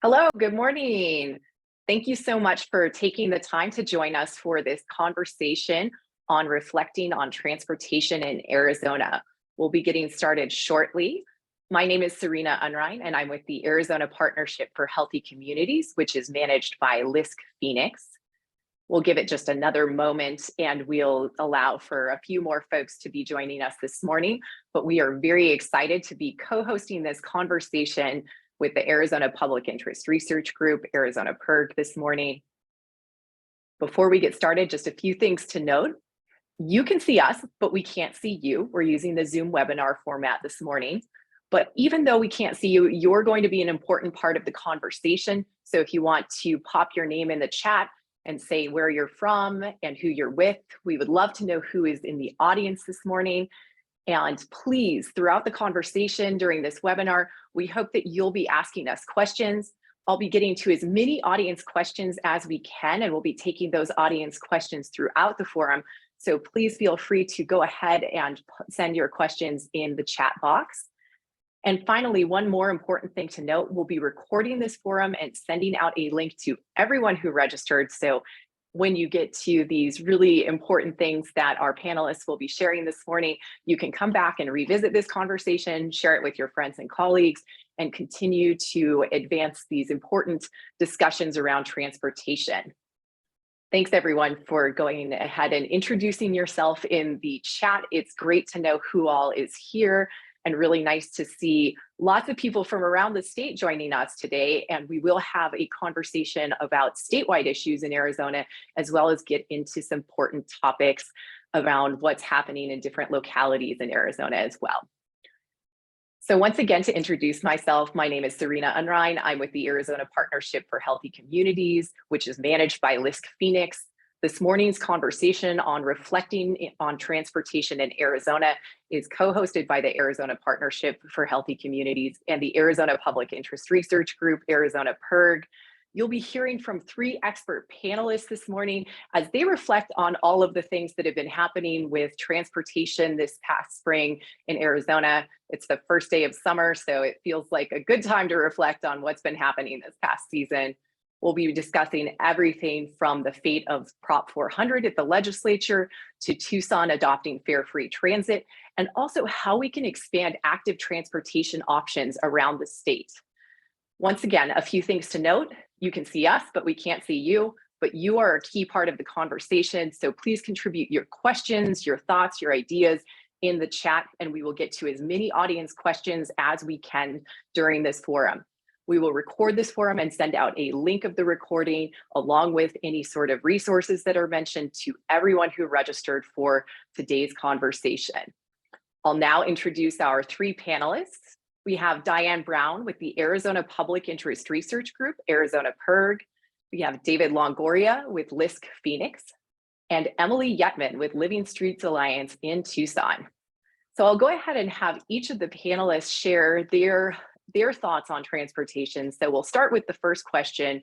Hello, good morning. Thank you so much for taking the time to join us for this conversation on reflecting on transportation in Arizona. We'll be getting started shortly. My name is Serena Unrein, and I'm with the Arizona Partnership for Healthy Communities, which is managed by LISC Phoenix. We'll give it just another moment and we'll allow for a few more folks to be joining us this morning, but we are very excited to be co-hosting this conversation with the Arizona Public Interest Research Group, Arizona PIRG, this morning. Before we get started, just a few things to note. You can see us, but we can't see you. We're using the Zoom webinar format this morning. But even though we can't see you, you're going to be an important part of the conversation. So if you want to pop your name in the chat and say where you're from and who you're with, we would love to know who is in the audience this morning. And please, throughout the conversation during this webinar, we hope that you'll be asking us questions. I'll be getting to as many audience questions as we can, and we'll be taking those audience questions throughout the forum. So please feel free to go ahead and send your questions in the chat box. And finally, one more important thing to note, we'll be recording this forum and sending out a link to everyone who registered. So when you get to these really important things that our panelists will be sharing this morning, you can come back and revisit this conversation, share it with your friends and colleagues, and continue to advance these important discussions around transportation. Thanks everyone for going ahead and introducing yourself in the chat. It's great to know who all is here, and really nice to see lots of people from around the state joining us today. And we will have a conversation about statewide issues in Arizona, as well as get into some important topics around what's happening in different localities in Arizona as well. So once again, to introduce myself, my name is Serena Unrein. I'm with the Arizona Partnership for Healthy Communities, which is managed by LISC Phoenix. This morning's conversation on reflecting on transportation in Arizona is co-hosted by the Arizona Partnership for Healthy Communities and the Arizona Public Interest Research Group, Arizona PIRG. You'll be hearing from 3 expert panelists this morning as they reflect on all of the things that have been happening with transportation this past spring in Arizona. It's the first day of summer, so it feels like a good time to reflect on what's been happening this past season. We'll be discussing everything from the fate of Prop 400 at the legislature to Tucson adopting fare-free transit, and also how we can expand active transportation options around the state. Once again, a few things to note. You can see us, but we can't see you, but you are a key part of the conversation. So please contribute your questions, your thoughts, your ideas in the chat, and we will get to as many audience questions as we can during this forum. We will record this forum and send out a link of the recording along with any sort of resources that are mentioned to everyone who registered for today's conversation. I'll now introduce our 3 panelists. We have Diane Brown with the Arizona Public Interest Research Group, Arizona PIRG. We have David Longoria with LISC Phoenix, and Emily Yetman with Living Streets Alliance in Tucson. So I'll go ahead and have each of the panelists share their thoughts on transportation. So we'll start with the first question.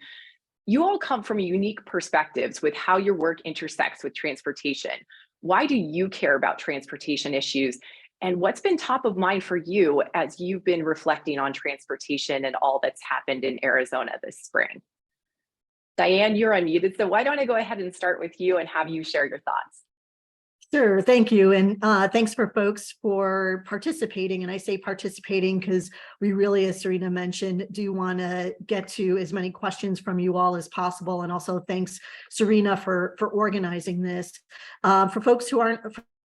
You all come from unique perspectives with how your work intersects with transportation. Why do you care about transportation issues? And what's been top of mind for you as you've been reflecting on transportation and all that's happened in Arizona this spring? Diane, you're unmuted, so why don't I go ahead and start with you and have you share your thoughts? Sure, thank you. And thanks for folks for participating. And I say participating because we really, as Serena mentioned, do want to get to as many questions from you all as possible. And also thanks, Serena, for organizing this. For folks who aren't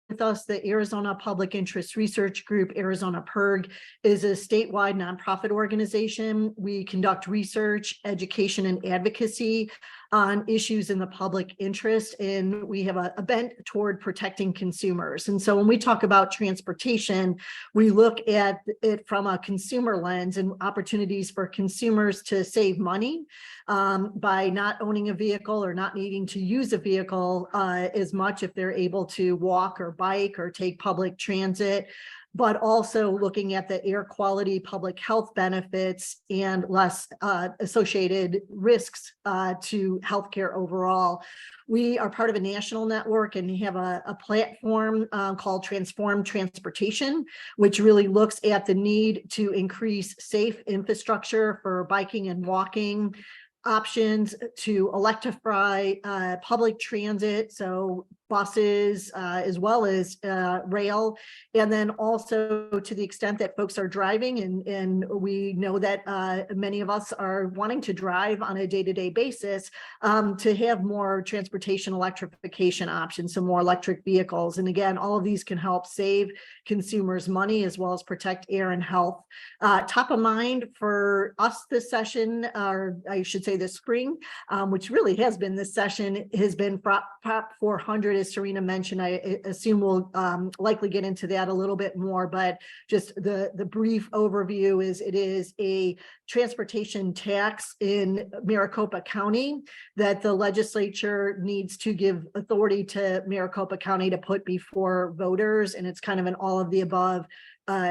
with us, the Arizona Public Interest Research Group, Arizona PIRG, is a statewide nonprofit organization. We conduct research, education, and advocacy on issues in the public interest, and we have a bent toward protecting consumers. And so when we talk about transportation, we look at it from a consumer lens and opportunities for consumers to save money by not owning a vehicle or not needing to use a vehicle as much if they're able to walk or bike or take public transit. but also looking at the air quality, public health benefits, and less associated risks to healthcare overall. We are part of a national network and have a platform called Transform Transportation, which really looks at the need to increase safe infrastructure for biking and walking, options to electrify public transit, so buses as well as rail, and then also to the extent that folks are driving, and we know that many of us are wanting to drive on a day-to-day basis, to have more transportation electrification options, so more electric vehicles. And again, all of these can help save consumers money as well as protect air and health. Top of mind for us this session, or I should say this spring, which really has been this session, has been Prop 400, as Serena mentioned. I assume we'll likely get into that a little bit more, but just the brief overview is it is a transportation tax in Maricopa County that the legislature needs to give authority to Maricopa County to put before voters, and it's kind of an all of the above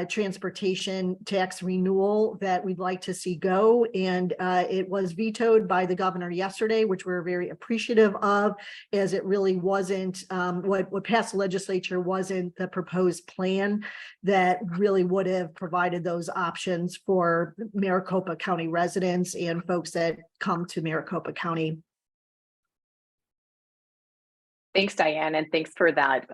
transportation tax renewal that we'd like to see go. And it was vetoed by the governor yesterday, which we're very appreciative of, as it really wasn't what passed the legislature wasn't the proposed plan that really would have provided those options for Maricopa County residents and folks that come to Maricopa County. Thanks, Diane, and thanks for that,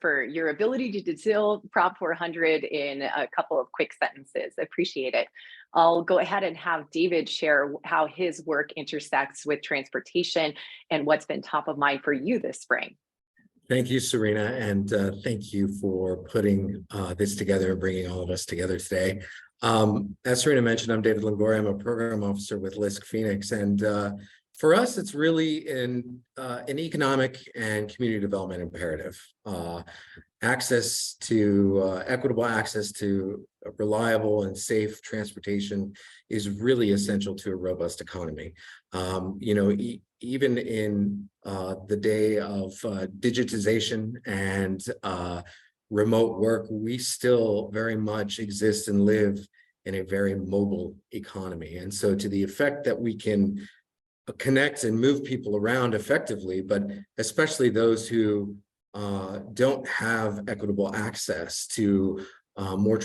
for your ability to distill Prop 400 in a couple of quick sentences. Appreciate it. I'll go ahead and have David share how his work intersects with transportation and what's been top of mind for you this spring. Thank you, Serena, and thank you for putting this together and bringing all of us together today. As Serena mentioned, I'm David Longoria. I'm a program officer with LISC Phoenix, and for us, it's really an economic and community development imperative. Equitable access to reliable and safe transportation is really essential to a robust economy. Even in the day of digitization and remote work, we still very much exist and live in a very mobile economy. And so to the effect that we can connect and move people around effectively, but especially those who don't have equitable access to more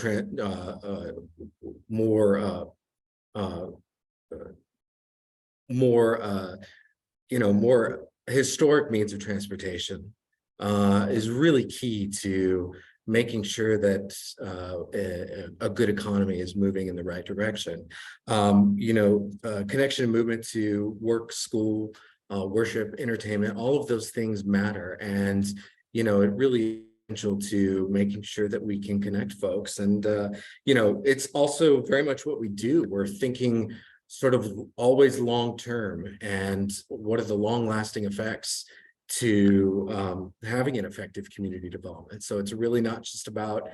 historic means of transportation is really key to making sure that a good economy is moving in the right direction. Connection and movement to work, school, worship, entertainment, all of those things matter. And, it really is essential to making sure that we can connect folks. And, it's also very much what we do. We're thinking sort of always long-term, and what are the long-lasting effects to having an effective community development. So it's really not just about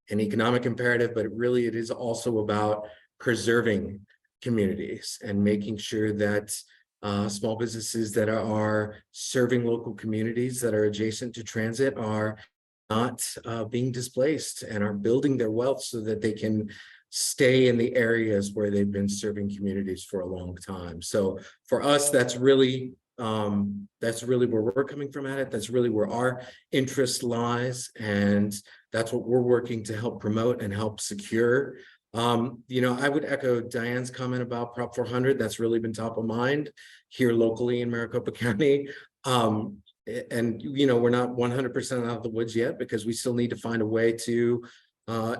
an economic imperative, but it is also about preserving communities and making sure that small businesses that are serving local communities that are adjacent to transit are not being displaced and are building their wealth so that they can stay in the areas where they've been serving communities for a long time. So for us, that's really where we're coming from at it. That's really where our interest lies, and that's what we're working to help promote and help secure. I would echo Diane's comment about Prop 400. That's really been top of mind here locally in Maricopa County. And we're not 100% out of the woods yet, because we still need to find a way to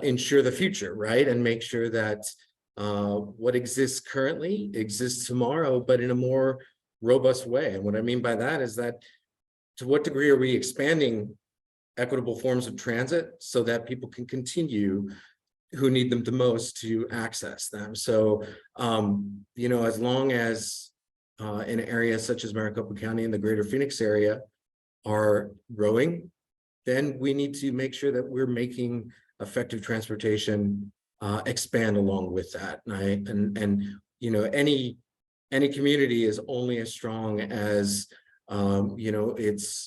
ensure the future, right? And make sure that what exists currently exists tomorrow, but in a more robust way. And what I mean by that is that, to what degree are we expanding equitable forms of transit so that people can continue, who need them the most, to access them? So, as long as in areas such as Maricopa County and the greater Phoenix area are growing, then we need to make sure that we're making effective transportation expand along with that. Any community is only as strong as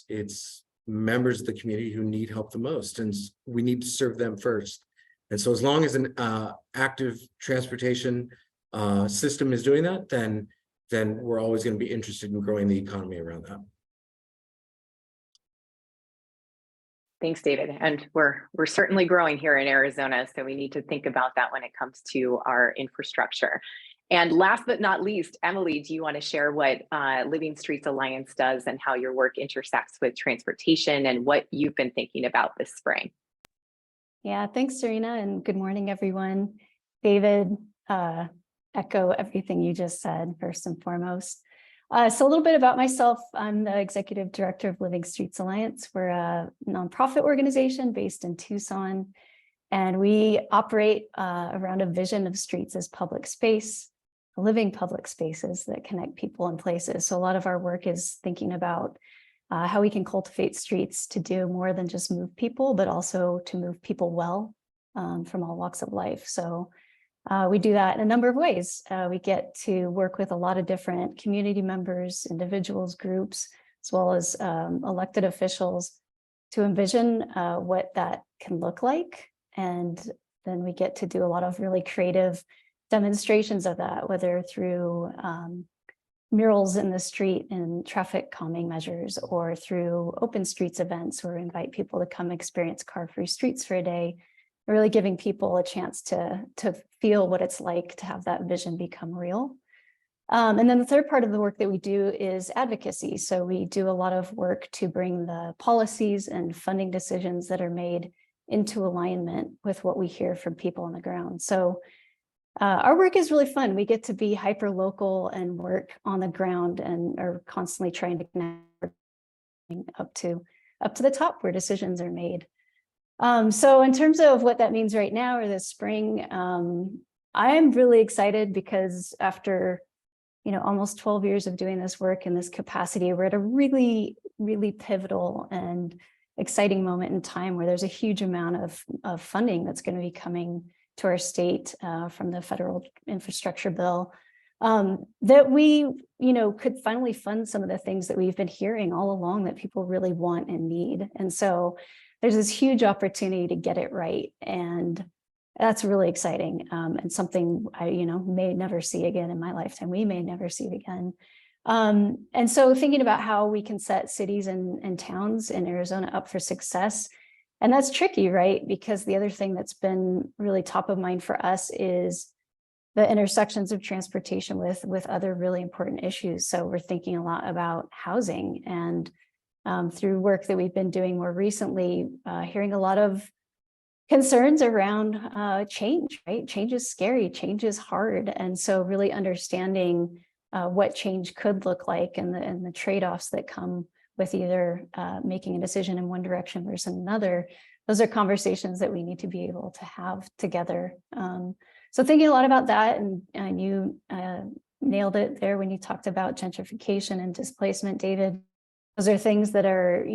its members of the community who need help the most, and we need to serve them first. And so as long as an active transportation system is doing that, then we're always going to be interested in growing the economy around that. Thanks, David. And we're certainly growing here in Arizona, so we need to think about that when it comes to our infrastructure. And last but not least, Emily, do you want to share what Living Streets Alliance does and how your work intersects with transportation and what you've been thinking about this spring? Yeah, thanks, Serena, and good morning, everyone. David, echo everything you just said, first and foremost. So a little bit about myself. I'm the executive director of Living Streets Alliance. We're a nonprofit organization based in Tucson, and we operate around a vision of streets as public space, living public spaces that connect people and places. So a lot of our work is thinking about how we can cultivate streets to do more than just move people, but also to move people well from all walks of life. So we do that in a number of ways. We get to work with a lot of different community members, individuals, groups, as well as elected officials to envision what that can look like. And then we get to do a lot of really creative demonstrations of that, whether through murals in the street and traffic calming measures, or through open streets events where we invite people to come experience car-free streets for a day, really giving people a chance to feel what it's like to have that vision become real. And then the third part of the work that we do is advocacy. So we do a lot of work to bring the policies and funding decisions that are made into alignment with what we hear from people on the ground. So our work is really fun. We get to be hyper local and work on the ground and are constantly trying to connect up to the top where decisions are made. So in terms of what that means right now or this spring, I'm really excited because after almost 12 years of doing this work in this capacity, we're at a really, really pivotal and exciting moment in time where there's a huge amount of funding that's going to be coming to our state from the federal infrastructure bill, that we, could finally fund some of the things that we've been hearing all along that people really want and need. And so there's this huge opportunity to get it right. And that's really exciting, and something I, may never see again in my lifetime. We may never see it again. And so thinking about how we can set cities and towns in Arizona up for success. And that's tricky, right? Because the other thing that's been really top of mind for us is the intersections of transportation with other really important issues. So we're thinking a lot about housing, and through work that we've been doing more recently, hearing a lot of concerns around change, right? Change is scary, change is hard. And so really understanding what change could look like and the trade-offs that come with either making a decision in one direction versus another. Those are conversations that we need to be able to have together. So thinking a lot about that, and you nailed it there when you talked about gentrification and displacement, David. Those are things that are,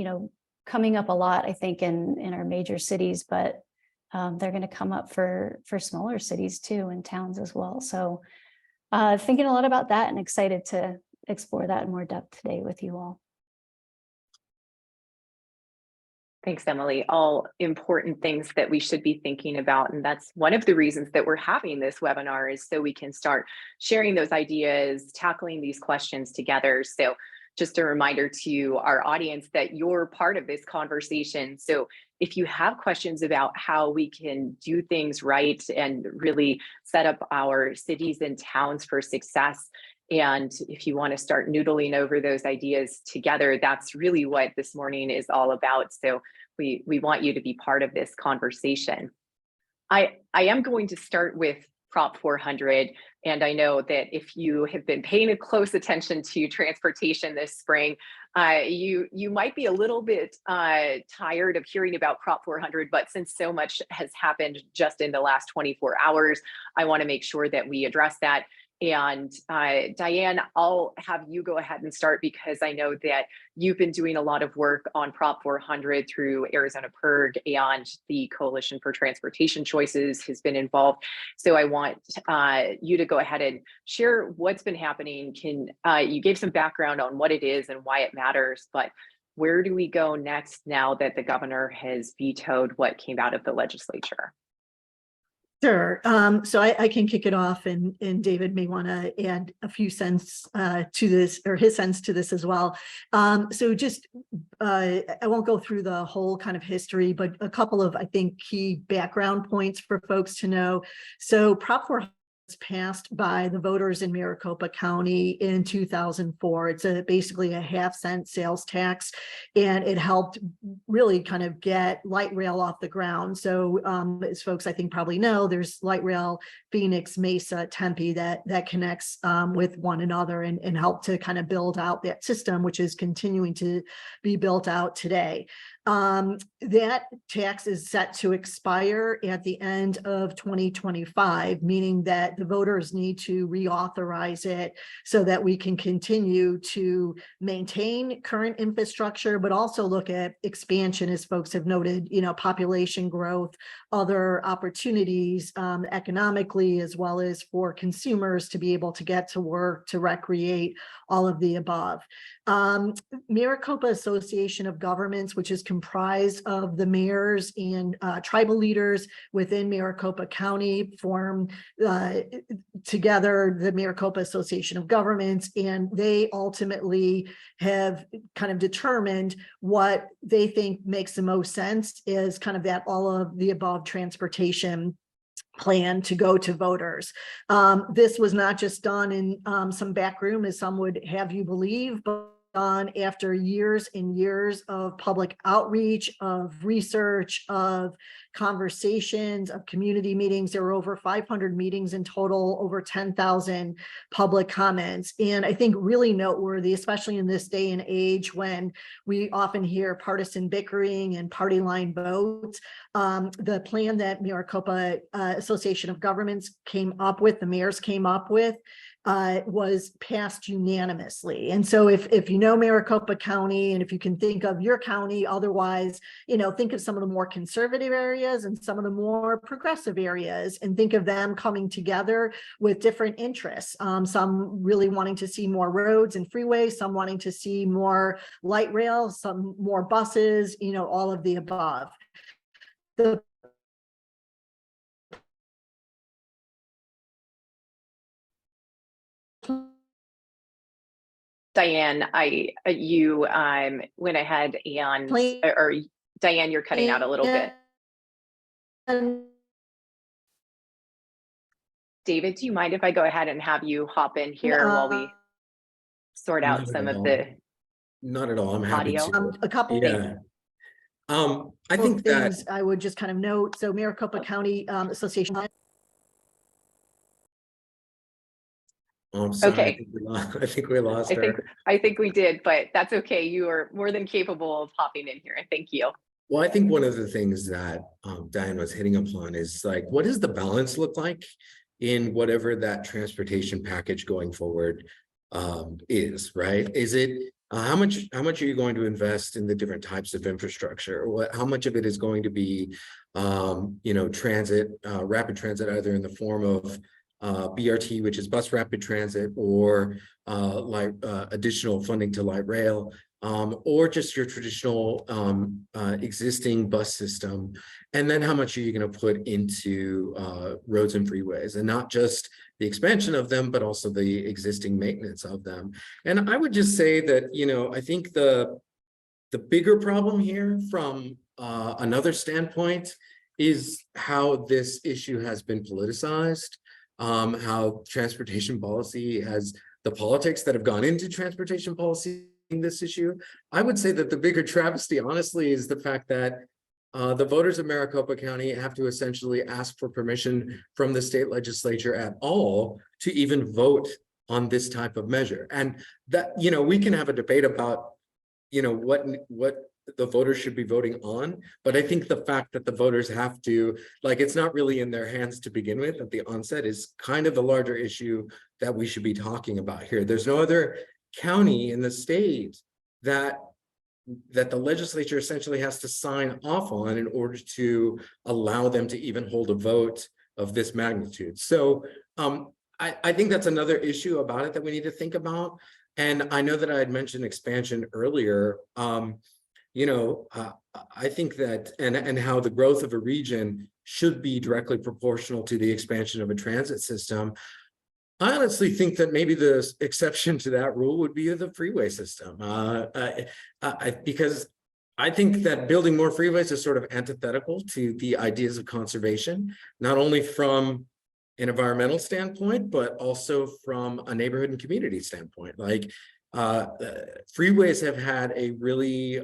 coming up a lot, I think, in our major cities, but they're going to come up for smaller cities too, and towns as well. So thinking a lot about that and excited to explore that in more depth today with you all. Thanks, Emily. All important things that we should be thinking about. And that's one of the reasons that we're having this webinar, is so we can start sharing those ideas, tackling these questions together. So just a reminder to our audience that you're part of this conversation. So if you have questions about how we can do things right and really set up our cities and towns for success, and if you want to start noodling over those ideas together, that's really what this morning is all about. So we want you to be part of this conversation. I am going to start with Prop 400. And I know that if you have been paying a close attention to transportation this spring, you might be a little bit tired of hearing about Prop 400, but since so much has happened just in the last 24 hours, I want to make sure that we address that. And Diane, I'll have you go ahead and start, because I know that you've been doing a lot of work on Prop 400 through Arizona PIRG, and the Coalition for Transportation Choices has been involved. So I want you to go ahead and share what's been happening. You gave some background on what it is and why it matters, but where do we go next now that the governor has vetoed what came out of the legislature? Sure. So I can kick it off, and David may want to add a few cents to this, or his sense to this as well. So just I won't go through the whole kind of history, but a couple of, I think, key background points for folks to know. So Prop 4 was passed by the voters in Maricopa County in 2004. It's basically a half-cent sales tax, and it helped really kind of get light rail off the ground. So as folks I think probably know, there's light rail Phoenix, Mesa, Tempe that connects with one another and help to kind of build out that system, which is continuing to be built out today. That tax is set to expire at the end of 2025, meaning that the voters need to reauthorize it so that we can continue to maintain current infrastructure, but also look at expansion, as folks have noted, population growth, other opportunities economically, as well as for consumers to be able to get to work, to recreate, all of the above. Maricopa Association of Governments, which is comprised of the mayors and tribal leaders within Maricopa County, form together the Maricopa Association of Governments, and they ultimately have kind of determined what they think makes the most sense is kind of that all of the above transportation plan to go to voters. This was not just done in some back room, as some would have you believe, but done after years and years of public outreach, of research, of conversations, of community meetings. There were over 500 meetings in total, over 10,000 public comments. And I think really noteworthy, especially in this day and age when we often hear partisan bickering and party line votes, the plan that Maricopa Association of Governments came up with, the mayors came up with, was passed unanimously. And so if you know Maricopa County, and if you can think of your county, otherwise, think of some of the more conservative areas and some of the more progressive areas, and think of them coming together with different interests. Some really wanting to see more roads and freeways, some wanting to see more light rail, some more buses, all of the above. The Diane, you went ahead and, or Diane, you're cutting out a little bit. David, do you mind if I go ahead and have you hop in here while we sort out some of the Not at all. I'm happy audio? to. A couple I think things that I would just kind of note. So Maricopa County Association. Oh, I'm sorry. Okay. I think we lost her. I think we did, but that's okay. You are more than capable of hopping in here. Thank you. Well, I think one of the things that Diane was hitting upon is like, what does the balance look like in whatever that transportation package going forward is, right? Is it how much are you going to invest in the different types of infrastructure? How much of it is going to be transit, rapid transit, either in the form of BRT, which is bus rapid transit, or additional funding to light rail, or just your traditional existing bus system, and then how much are you going to put into roads and freeways, and not just the expansion of them, but also the existing maintenance of them. And I would just say that, I think the bigger problem here from another standpoint is how this issue has been politicized, how transportation policy has, the politics that have gone into transportation policy in this issue. I would say that the bigger travesty, honestly, is the fact that the voters of Maricopa County have to essentially ask for permission from the state legislature at all to even vote on this type of measure. And that, we can have a debate about, what the voters should be voting on. But I think the fact that the voters have to, it's not really in their hands to begin with at the onset is kind of the larger issue that we should be talking about here. There's no other county in the state that the legislature essentially has to sign off on in order to allow them to even hold a vote of this magnitude. So I think that's another issue about it that we need to think about. And I know that I had mentioned expansion earlier. I think that, and how the growth of a region should be directly proportional to the expansion of a transit system. I honestly think that maybe the exception to that rule would be the freeway system, because I think that building more freeways is sort of antithetical to the ideas of conservation, not only from an environmental standpoint, but also from a neighborhood and community standpoint. Like freeways have had a really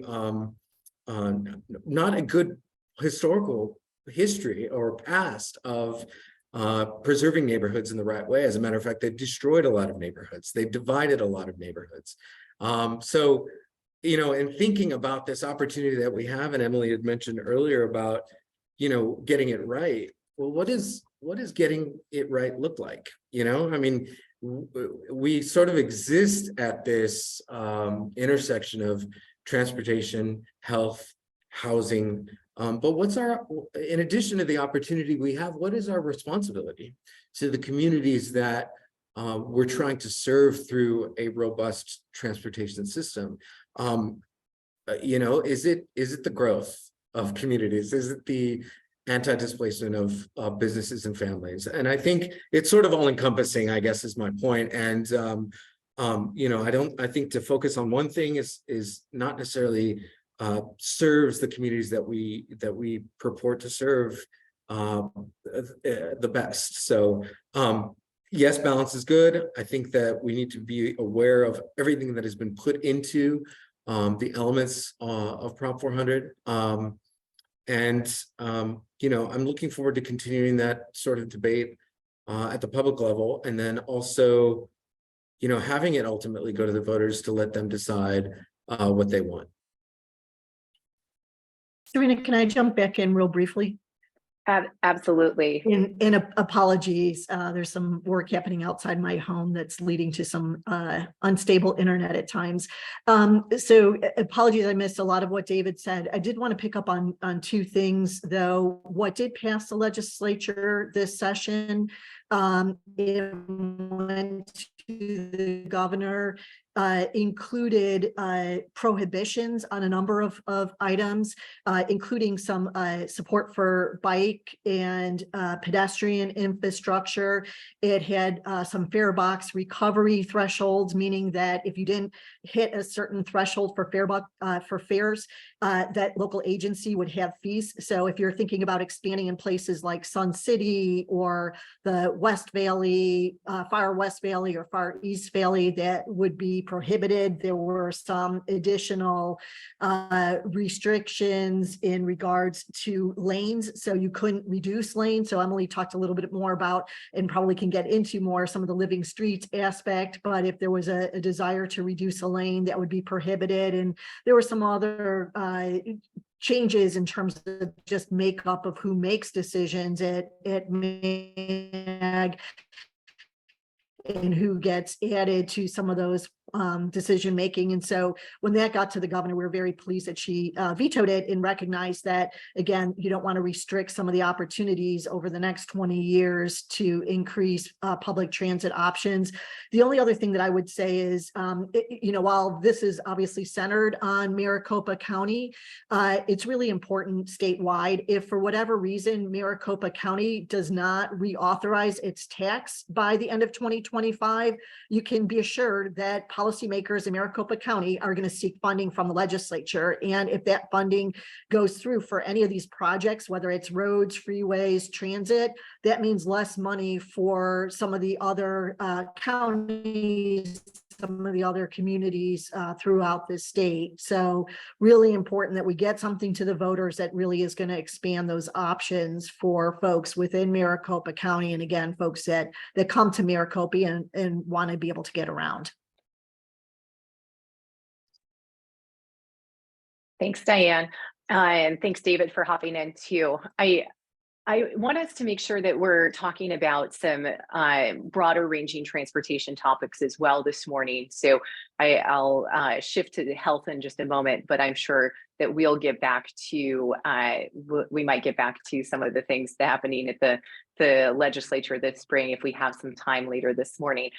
not a good historical history or past of preserving neighborhoods in the right way. As a matter of fact, they've destroyed a lot of neighborhoods. They've divided a lot of neighborhoods. So, in thinking about this opportunity that we have, and Emily had mentioned earlier about, getting it right. Well, what is getting it right look like? I mean, we sort of exist at this intersection of transportation, health, housing. But in addition to the opportunity we have, what is our responsibility to the communities that we're trying to serve through a robust transportation system? Is it the growth of communities? Is it the anti-displacement of businesses and families? And I think it's sort of all encompassing, I guess, is my point. And I think to focus on one thing is not necessarily serves the communities that we purport to serve the best. So yes, balance is good. I think that we need to be aware of everything that has been put into the elements of Prop 400. I'm looking forward to continuing that sort of debate at the public level, and then also, having it ultimately go to the voters to let them decide what they want. Serena, can I jump back in real briefly? Absolutely. And apologies, there's some work happening outside my home that's leading to some unstable internet at times. So apologies, I missed a lot of what David said. I did want to pick up on two things, though. What did pass the legislature this session? It went to the governor, included prohibitions on a number of items, including some support for bike and pedestrian infrastructure. It had some fare box recovery thresholds, meaning that if you didn't hit a certain threshold for fares, that local agency would have fees. So if you're thinking about expanding in places like Sun City or the West Valley, far West Valley or far East Valley, that would be prohibited. There were some additional restrictions in regards to lanes, so you couldn't reduce lanes. So Emily talked a little bit more about, and probably can get into more, some of the living streets aspect, but if there was a desire to reduce a lane, that would be prohibited. And there were some other changes in terms of just makeup of who makes decisions at MAG and who gets added to some of those decision making. And so when that got to the governor, we were very pleased that she vetoed it and recognized that, again, you don't want to restrict some of the opportunities over the next 20 years to increase public transit options. The only other thing that I would say is, while this is obviously centered on Maricopa County, it's really important statewide. If for whatever reason Maricopa County does not reauthorize its tax by the end of 2025, you can be assured that policymakers in Maricopa County are going to seek funding from the legislature. And if that funding goes through for any of these projects, whether it's roads, freeways, transit, that means less money for some of the other counties, some of the other communities throughout the state. So really important that we get something to the voters that really is going to expand those options for folks within Maricopa County. And again, folks that come to Maricopa and want to be able to get around. Thanks, Diane. And thanks, David, for hopping in too. I want us to make sure that we're talking about some broader ranging transportation topics as well this morning. So I'll shift to the health in just a moment, but I'm sure that we'll get back to, we might get back to some of the things happening at the legislature this spring if we have some time later this morning.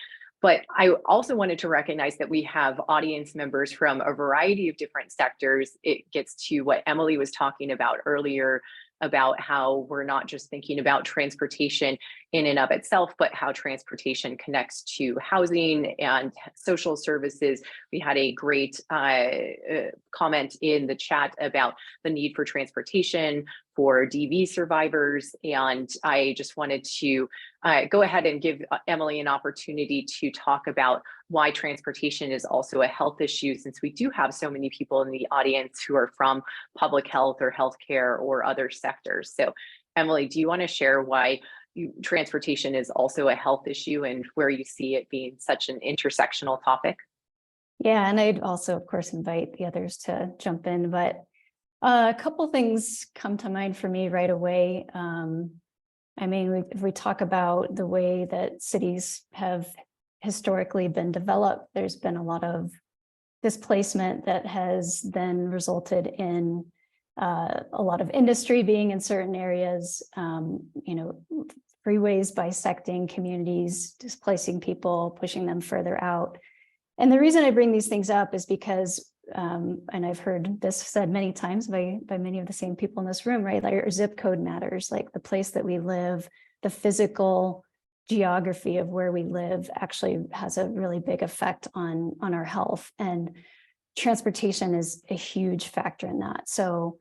But I also wanted to recognize that we have audience members from a variety of different sectors. It gets to what Emily was talking about earlier, about how we're not just thinking about transportation in and of itself, but how transportation connects to housing and social services. We had a great comment in the chat about the need for transportation for DV survivors. And I just wanted to go ahead and give Emily an opportunity to talk about why transportation is also a health issue, since we do have so many people in the audience who are from public health or healthcare or other sectors. So Emily, do you want to share why transportation is also a health issue and where you see it being such an intersectional topic? Yeah, and I'd also, of course, invite the others to jump in, but a couple things come to mind for me right away. I mean, if we talk about the way that cities have historically been developed, there's been a lot of displacement that has then resulted in a lot of industry being in certain areas, freeways bisecting communities, displacing people, pushing them further out. And the reason I bring these things up is because, and I've heard this said many times by many of the same people in this room, right? Like our zip code matters, like the place that we live, the physical geography of where we live actually has a really big effect on our health. And transportation is a huge factor in that. So,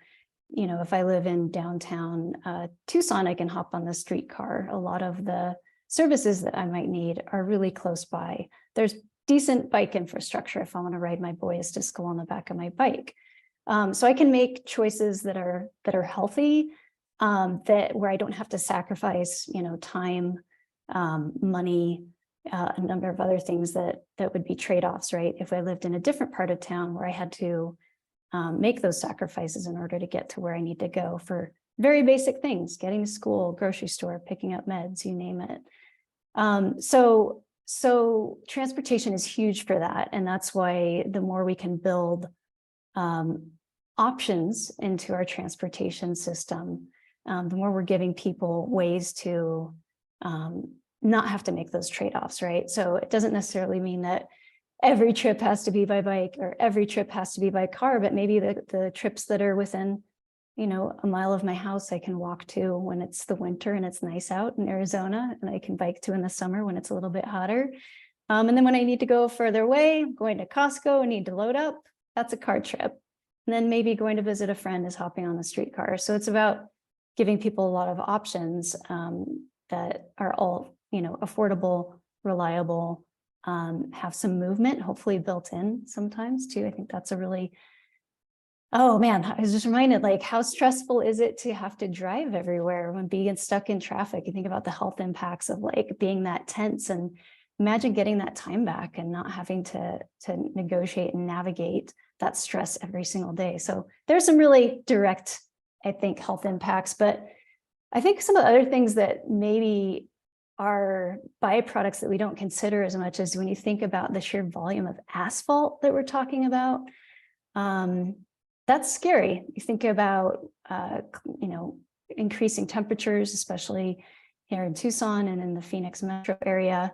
if I live in downtown Tucson, I can hop on the streetcar. A lot of the services that I might need are really close by. There's decent bike infrastructure if I want to ride my boys to school on the back of my bike. So I can make choices that are healthy, where I don't have to sacrifice, time, money, a number of other things that would be trade-offs, right? If I lived in a different part of town where I had to make those sacrifices in order to get to where I need to go for very basic things, getting to school, grocery store, picking up meds, you name it. So transportation is huge for that. And that's why the more we can build options into our transportation system, the more we're giving people ways to not have to make those trade-offs, right? So it doesn't necessarily mean that every trip has to be by bike or every trip has to be by car, but maybe the trips that are within, a mile of my house, I can walk to when it's the winter and it's nice out in Arizona, and I can bike to in the summer when it's a little bit hotter. And then when I need to go further away, going to Costco, need to load up, that's a car trip. And then maybe going to visit a friend is hopping on the streetcar. So it's about giving people a lot of options that are all, affordable, reliable, have some movement, hopefully built in sometimes too. I think that's a really, oh man, I was just reminded, like, how stressful is it to have to drive everywhere when being stuck in traffic? You think about the health impacts of like being that tense, and imagine getting that time back and not having to negotiate and navigate that stress every single day. So there's some really direct, I think, health impacts, but I think some of the other things that maybe are byproducts that we don't consider as much as when you think about the sheer volume of asphalt that we're talking about, that's scary. You think about, increasing temperatures, especially here in Tucson and in the Phoenix metro area,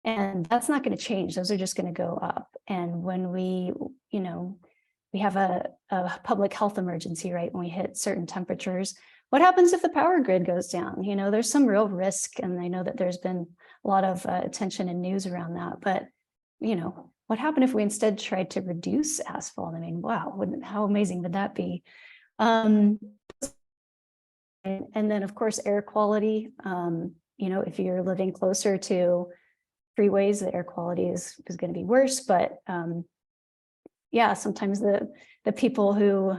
and that's not going to change. Those are just going to go up. And when we have a public health emergency, right? When we hit certain temperatures, what happens if the power grid goes down? There's some real risk, and I know that there's been a lot of attention and news around that, but what happened if we instead tried to reduce asphalt? I mean, wow, how amazing would that be? And then of course, air quality, if you're living closer to freeways, the air quality is going to be worse, but yeah, sometimes the people who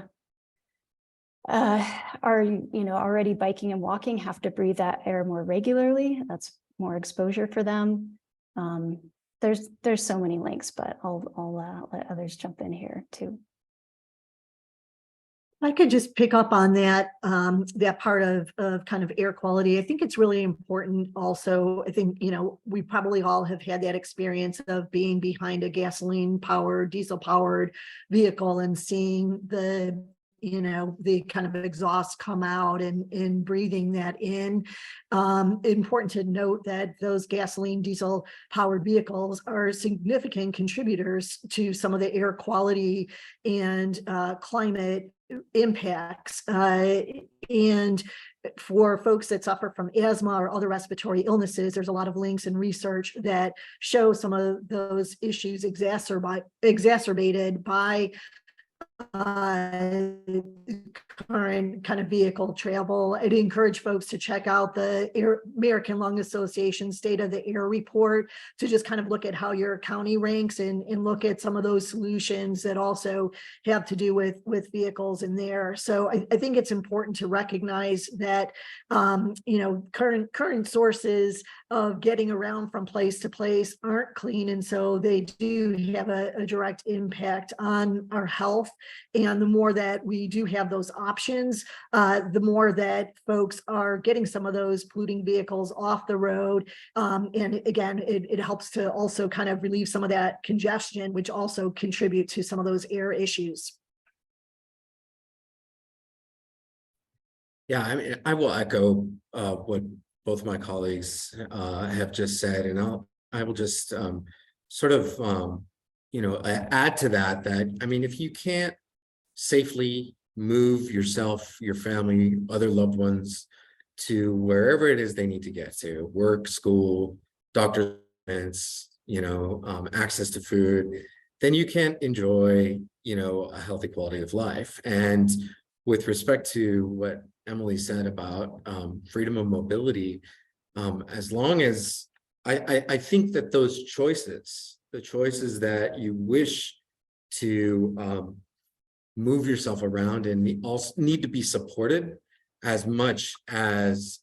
are already biking and walking have to breathe that air more regularly. That's more exposure for them. There's so many links, but I'll let others jump in here too. I could just pick up on that part of kind of air quality. I think it's really important also. I think, we probably all have had that experience of being behind a gasoline powered, diesel powered vehicle and seeing the the kind of exhaust come out and breathing that in. Important to note that those gasoline, diesel powered vehicles are significant contributors to some of the air quality and climate impacts. And for folks that suffer from asthma or other respiratory illnesses, there's a lot of links and research that show some of those issues exacerbated by current kind of vehicle travel. I'd encourage folks to check out the American Lung Association State of the Air report to just kind of look at how your county ranks and look at some of those solutions that also have to do with vehicles in there. So I think it's important to recognize that current sources of getting around from place to place aren't clean, and so they do have a direct impact on our health. And the more that we do have those options, the more that folks are getting some of those polluting vehicles off the road. And again, it helps to also kind of relieve some of that congestion, which also contribute to some of those air issues. Yeah, I mean, I will echo what both my colleagues have just said, and I will just sort of add to that. I mean, if you can't safely move yourself, your family, other loved ones to wherever it is they need to get to, work, school, doctor's appointments, access to food, then you can't enjoy, a healthy quality of life. And with respect to what Emily said about freedom of mobility, as long as I think that those choices, the choices that you wish to move yourself around and also need to be supported as much as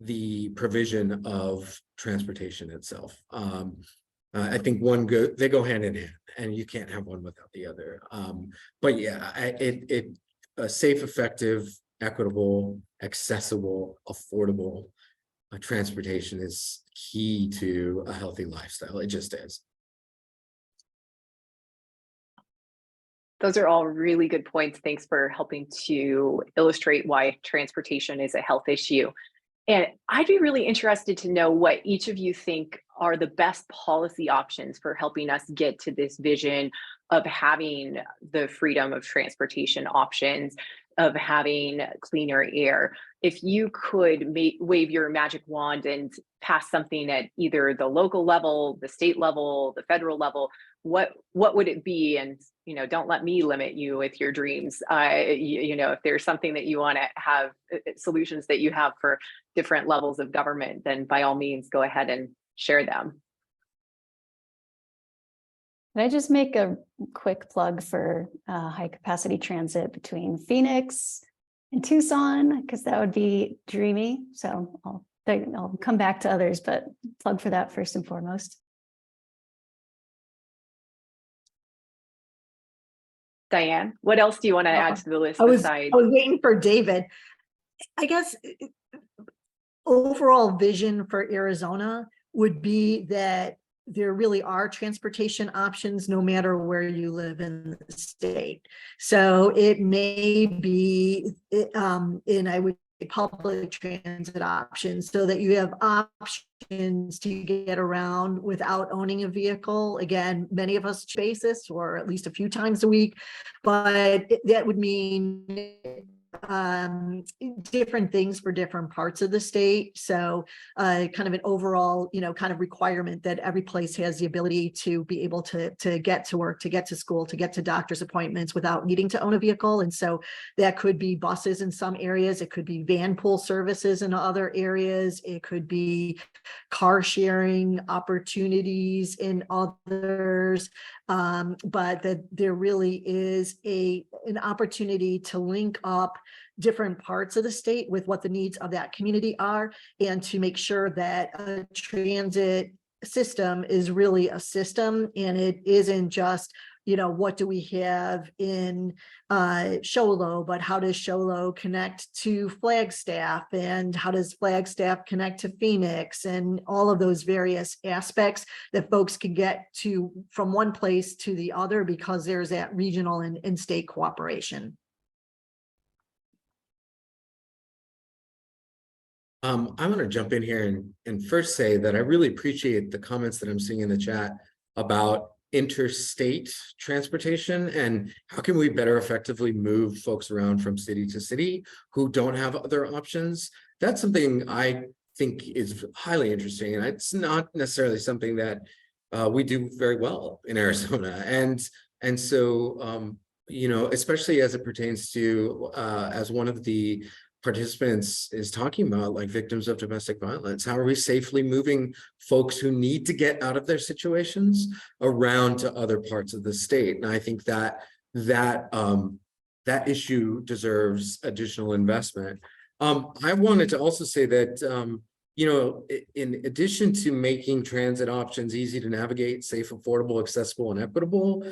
the provision of transportation itself. I think they go hand in hand, and you can't have one without the other. But yeah, a safe, effective, equitable, accessible, affordable transportation is key to a healthy lifestyle. It just is. Those are all really good points. Thanks for helping to illustrate why transportation is a health issue. And I'd be really interested to know what each of you think are the best policy options for helping us get to this vision of having the freedom of transportation options, of having cleaner air. If you could wave your magic wand and pass something at either the local level, the state level, the federal level, what would it be? And don't let me limit you with your dreams. If there's something that you want to have, solutions that you have for different levels of government, then by all means, go ahead and share them. Can I just make a quick plug for high capacity transit between Phoenix and Tucson, because that would be dreamy. So I'll come back to others, but plug for that first and foremost. Diane, what else do you want to add to the list? I was besides? waiting for David. I guess overall vision for Arizona would be that there really are transportation options no matter where you live in the state. So it may be in, I would say, public transit options, so that you have options to get around without owning a vehicle. Again, many of us basis, or at least a few times a week, but that would mean different things for different parts of the state. So kind of an overall, kind of requirement that every place has the ability to be able to get to work, to get to school, to get to doctor's appointments without needing to own a vehicle. And so that could be buses in some areas. It could be van pool services in other areas. It could be car sharing opportunities in others. But that there really is an opportunity to link up different parts of the state with what the needs of that community are, and to make sure that a transit system is really a system, and it isn't just, what do we have in Show Low, but how does Show Low connect to Flagstaff, and how does Flagstaff connect to Phoenix, and all of those various aspects that folks can get to from one place to the other, because there's that regional and state cooperation. I want to jump in here and first say that I really appreciate the comments that I'm seeing in the chat about interstate transportation and how can we better effectively move folks around from city to city who don't have other options. That's something I think is highly interesting, and it's not necessarily something that we do very well in Arizona. And so you know, especially as it pertains to as one of the participants is talking about, like victims of domestic violence, how are we safely moving folks who need to get out of their situations around to other parts of the state? And I think that that issue deserves additional investment. I wanted to also say that you know, in addition to making transit options easy to navigate, safe, affordable, accessible, and equitable,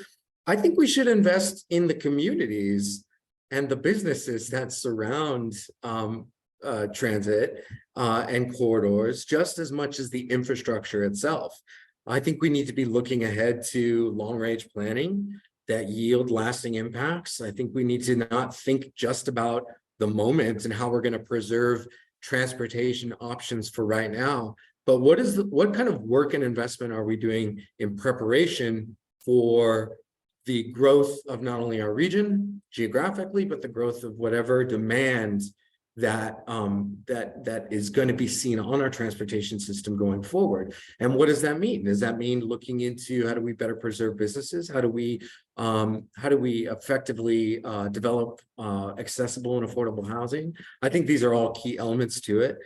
I think we should invest in the communities and the businesses that surround transit and corridors just as much as the infrastructure itself. I think we need to be looking ahead to long-range planning that yield lasting impacts. I think we need to not think just about the moment and how we're going to preserve transportation options for right now, but what kind of work and investment are we doing in preparation for the growth of not only our region geographically, but the growth of whatever demand that that is going to be seen on our transportation system going forward. And what does that mean? Does that mean looking into how do we better preserve businesses? How do we effectively develop accessible and affordable housing? I think these are all key elements to it.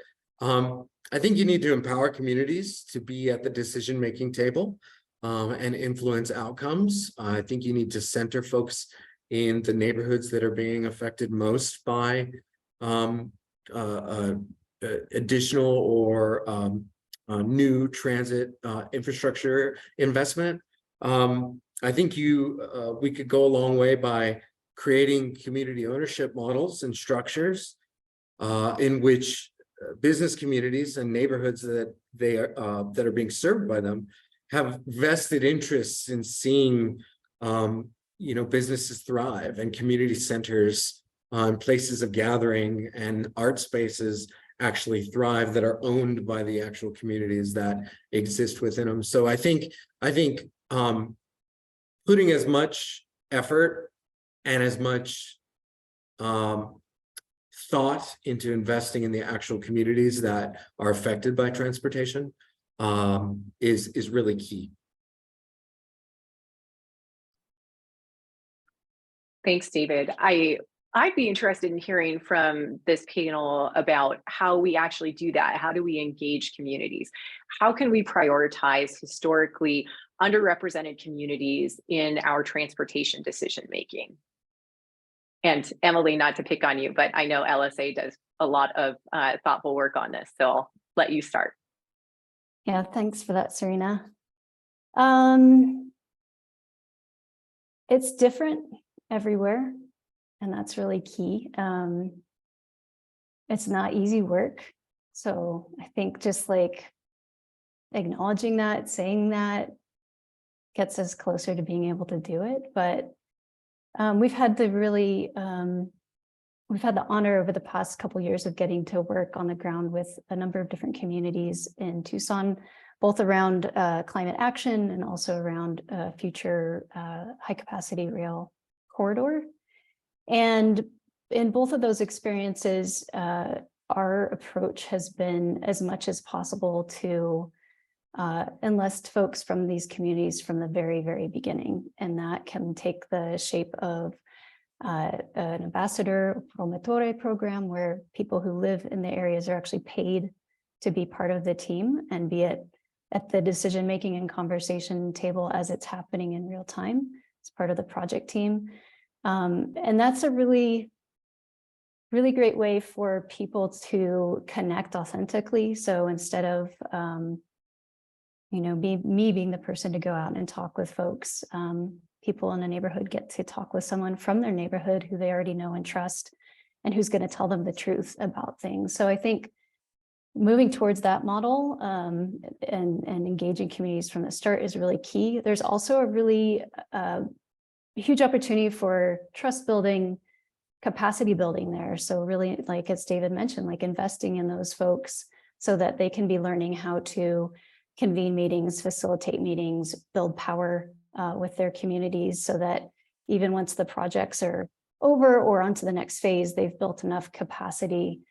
I think you need to empower communities to be at the decision-making table and influence outcomes. I think you need to center folks in the neighborhoods that are being affected most by additional or new transit infrastructure investment. I think we could go a long way by creating community ownership models and structures in which business communities and neighborhoods that that are being served by them have vested interests in seeing you know, businesses thrive and community centers places of gathering and art spaces actually thrive that are owned by the actual communities that exist within them. So I think putting as much effort and as much thought into investing in the actual communities that are affected by transportation is really key. Thanks, David. I'd be interested in hearing from this panel about how we actually do that. How do we engage communities? How can we prioritize historically underrepresented communities in our transportation decision-making? And Emily, not to pick on you, but I know LSA does a lot of thoughtful work on this, so I'll let you start. Yeah, thanks for that, Serena. It's different everywhere, and that's really key. It's not easy work. So I think just like acknowledging that, saying that gets us closer to being able to do it. But we've had the honor over the past couple of years of getting to work on the ground with a number of different communities in Tucson, both around climate action and also around future high capacity rail corridor. And in both of those experiences, our approach has been as much as possible to enlist folks from these communities from the very, very beginning. And that can take the shape of an ambassador promotor program where people who live in the areas are actually paid to be part of the team and be at the decision-making and conversation table as it's happening in real time as part of the project team. And that's a really, really great way for people to connect authentically. So instead of, you know, me being the person to go out and talk with folks, people in a neighborhood get to talk with someone from their neighborhood who they already know and trust, and who's going to tell them the truth about things. So I think moving towards that model and engaging communities from the start is really key. There's also a really huge opportunity for trust building capacity building there. So really, like as David mentioned, like investing in those folks so that they can be learning how to convene meetings, facilitate meetings, build power with their communities, so that even once the projects are over or onto the next phase, they've built enough capacity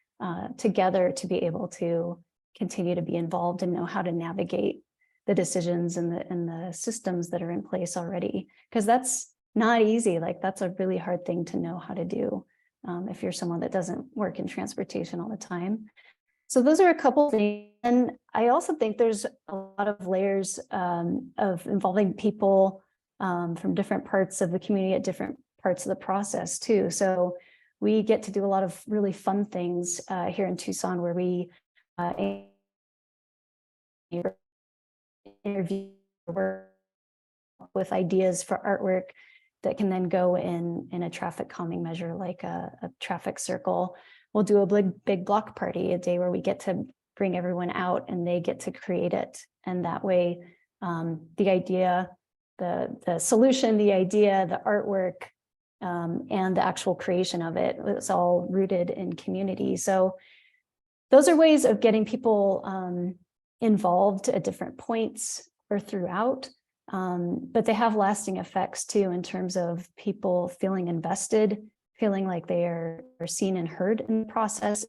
together to be able to continue to be involved and know how to navigate the decisions and the systems that are in place already. Because that's not easy. Like that's a really hard thing to know how to do if you're someone that doesn't work in transportation all the time. So those are a couple things. And I also think there's a lot of layers of involving people from different parts of the community at different parts of the process too. So we get to do a lot of really fun things here in Tucson, where we interview with ideas for artwork that can then go in a traffic calming measure, like a traffic circle. We'll do a big block party, a day where we get to bring everyone out and they get to create it. And that way, the idea, the solution, the idea, the artwork, and the actual creation of it was all rooted in community. So those are ways of getting people involved at different points or throughout. But they have lasting effects too, in terms of people feeling invested, feeling like they are seen and heard in the process.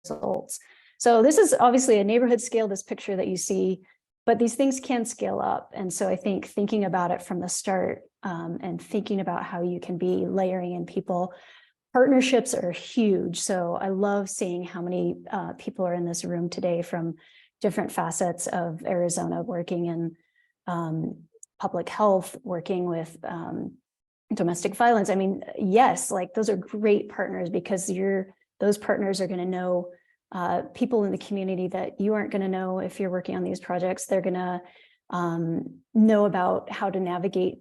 Results. So this is obviously a neighborhood scale, this picture that you see, but these things can scale up. And so I think thinking about it from the start and thinking about how you can be layering in people. Partnerships are huge. So I love seeing how many people are in this room today from different facets of Arizona, working in public health, working with domestic violence. I mean, yes, like those are great partners, because those partners are going to know people in the community that you aren't going to know if you're working on these projects. They're going to know about how to navigate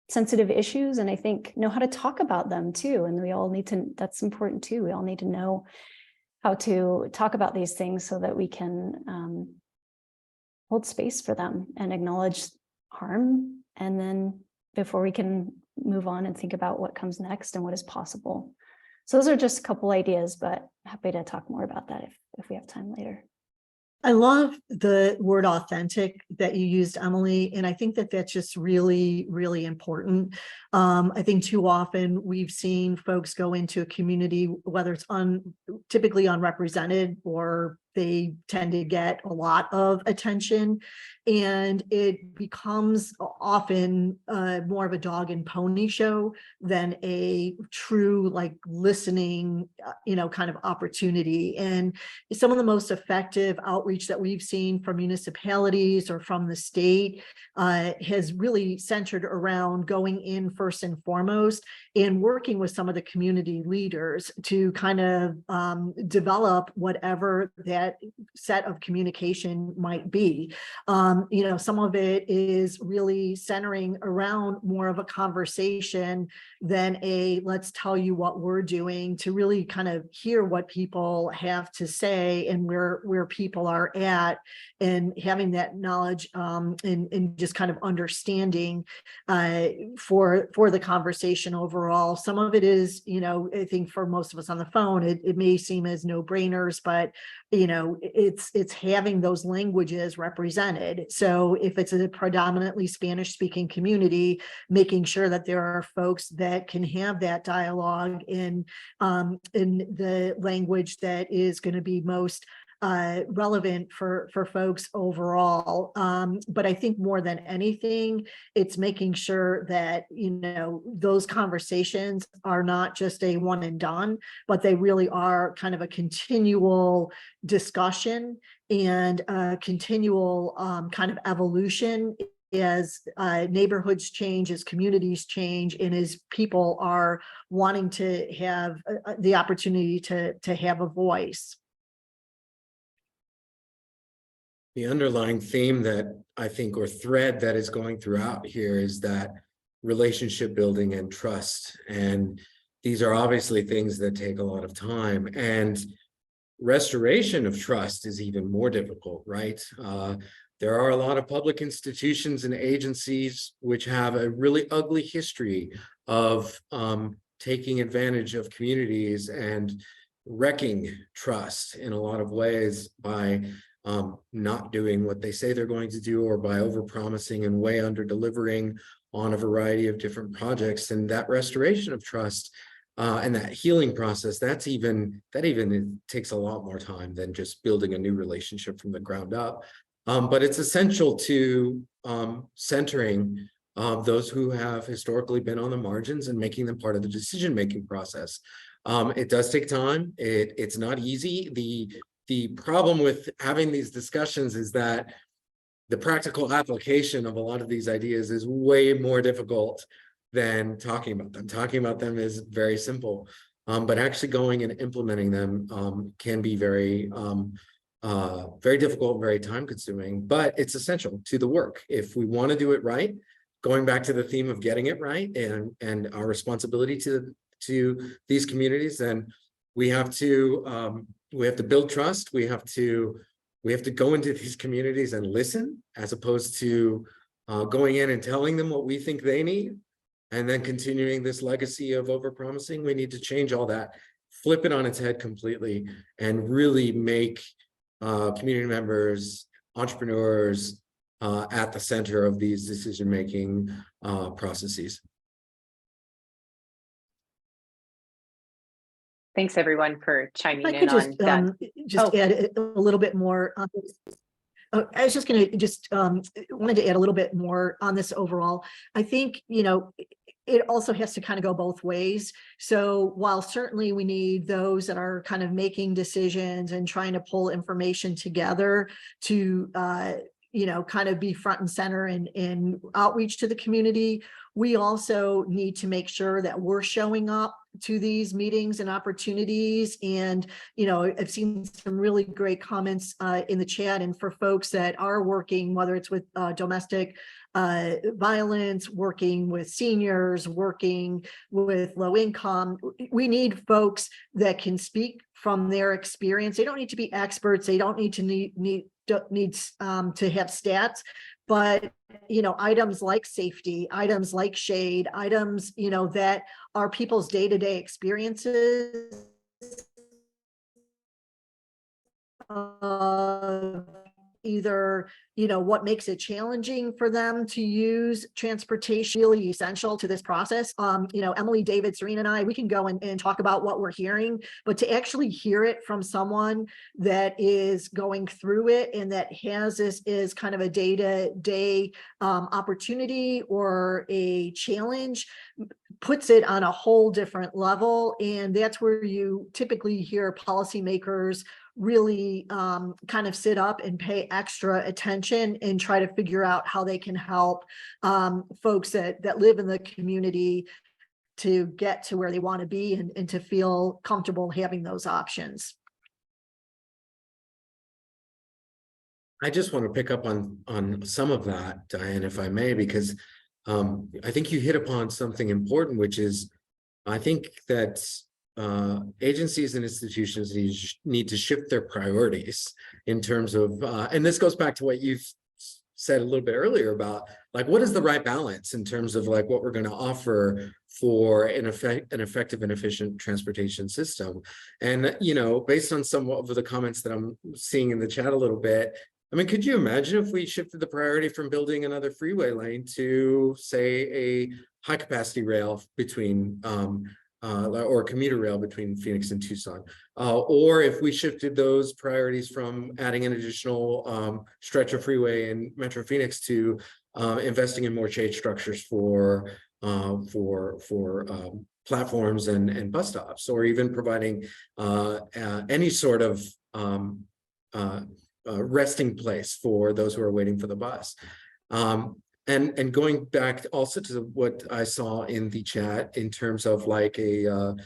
sensitive issues, and I think know how to talk about them too. And we all need to, that's important too. We all need to know how to talk about these things so that we can hold space for them and acknowledge harm. And then before we can move on and think about what comes next and what is possible. So those are just a couple ideas, but happy to talk more about that if we have time later. I love the word authentic that you used, Emily, and I think that that's just really, really important. I think too often we've seen folks go into a community, whether it's typically unrepresented, or they tend to get a lot of attention, and it becomes often more of a dog and pony show than a true like listening, kind of opportunity. And some of the most effective outreach that we've seen from municipalities or from the state has really centered around going in first and foremost and working with some of the community leaders to kind of develop whatever that set of communication might be. Some of it is really centering around more of a conversation than let's tell you what we're doing, to really kind of hear what people have to say and where people are at, and having that knowledge and just kind of understanding for the conversation overall. Some of it is, I think for most of us on the phone, it may seem as no-brainers, but it's having those languages represented. So if it's a predominantly Spanish speaking community, making sure that there are folks that can have that dialogue in the language that is going to be most relevant for folks overall. But I think more than anything, it's making sure that, those conversations are not just a one and done, but they really are kind of a continual discussion and a continual kind of evolution as neighborhoods change, as communities change, and as people are wanting to have the opportunity to have a voice. The underlying theme that I think, or thread that is going throughout here, is that relationship building and trust. And these are obviously things that take a lot of time. And restoration of trust is even more difficult, right? There are a lot of public institutions and agencies which have a really ugly history of taking advantage of communities and wrecking trust in a lot of ways by not doing what they say they're going to do, or by overpromising and way under delivering on a variety of different projects. And that restoration of trust and that healing process, that even takes a lot more time than just building a new relationship from the ground up. But it's essential to centering those who have historically been on the margins and making them part of the decision-making process. It does take time. It's not easy. The problem with having these discussions is that the practical application of a lot of these ideas is way more difficult than talking about them. Talking about them is very simple, but actually going and implementing them can be very difficult, very time consuming, but it's essential to the work. If we want to do it right, going back to the theme of getting it right and our responsibility to these communities, then we have to build trust. We have to go into these communities and listen, as opposed to going in and telling them what we think they need, and then continuing this legacy of overpromising. We need to change all that, flip it on its head completely, and really make community members, entrepreneurs at the center of these decision-making processes. Thanks everyone for chiming I in could on that. just add a little bit more on this. I was just going to just wanted to add a little bit more on this overall. I think, you know, it also has to kind of go both ways. So while certainly we need those that are kind of making decisions and trying to pull information together to, you know, kind of be front and center in outreach to the community, we also need to make sure that we're showing up to these meetings and opportunities. And, you know, I've seen some really great comments in the chat, and for folks that are working, whether it's with domestic violence, working with seniors, working with low income, we need folks that can speak from their experience. They don't need to be experts. They don't need to need to have stats, but, you know, items like safety, items like shade, items, you know, that are people's day-to-day experiences either, you know, what makes it challenging for them to use transportation, really essential to this process. You know, Emily, David, Serena, and I, we can go and talk about what we're hearing, but to actually hear it from someone that is going through it and that has this is kind of a day-to-day opportunity or a challenge, puts it on a whole different level. And that's where you typically hear policymakers really kind of sit up and pay extra attention and try to figure out how they can help folks that live in the community to get to where they want to be and to feel comfortable having those options. I just want to pick up on some of that, Diane, if I may, because I think you hit upon something important, which is I think that agencies and institutions need to shift their priorities in terms of, and this goes back to what you've said a little bit earlier about, like, what is the right balance in terms of like what we're going to offer for an effective and efficient transportation system. And, you know, based on some of the comments that I'm seeing in the chat a little bit, I mean, could you imagine if we shifted the priority from building another freeway lane to, say, a high capacity rail between or commuter rail between Phoenix and Tucson, or if we shifted those priorities from adding an additional stretch of freeway in Metro Phoenix to investing in more shade structures for platforms and bus stops, or even providing any sort of resting place for those who are waiting for the bus. And going back also to what I saw in the chat in terms of like a,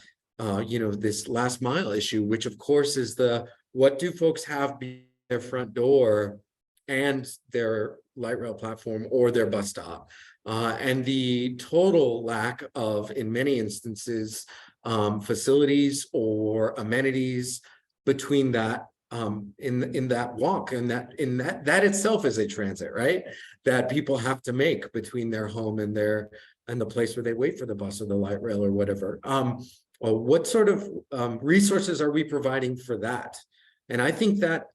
you know, this last mile issue, which of course is what do folks have be their front door and their light rail platform or their bus stop, and the total lack of, in many instances, facilities or amenities between that in that walk, and that itself is a transit, right? That people have to make between their home and the place where they wait for the bus or the light rail or whatever. Well, what sort of resources are we providing for that? And I think that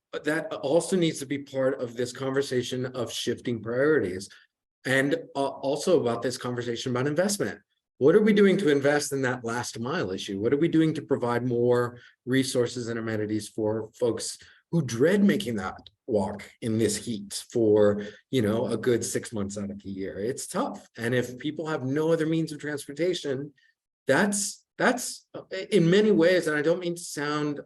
also needs to be part of this conversation of shifting priorities, and also about this conversation about investment. What are we doing to invest in that last mile issue? What are we doing to provide more resources and amenities for folks who dread making that walk in this heat for, a good 6 months out of the year? It's tough. And if people have no other means of transportation, that's in many ways, and I don't mean to sound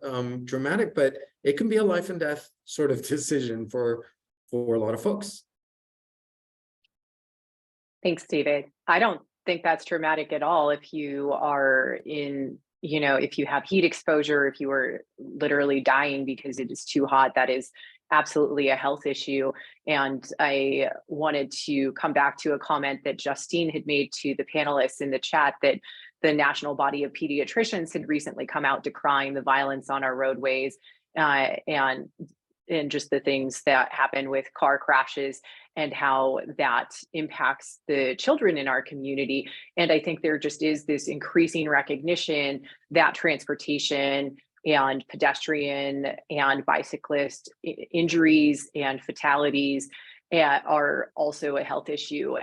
dramatic, but it can be a life and death sort of decision for a lot of folks. Thanks, David. I don't think that's dramatic at all. If you are in, if you have heat exposure, if you are literally dying because it is too hot, that is absolutely a health issue. And I wanted to come back to a comment that Justine had made to the panelists in the chat, that the National Body of Pediatricians had recently come out decrying the violence on our roadways and just the things that happen with car crashes and how that impacts the children in our community. And I think there just is this increasing recognition that transportation and pedestrian and bicyclist injuries and fatalities are also a health issue,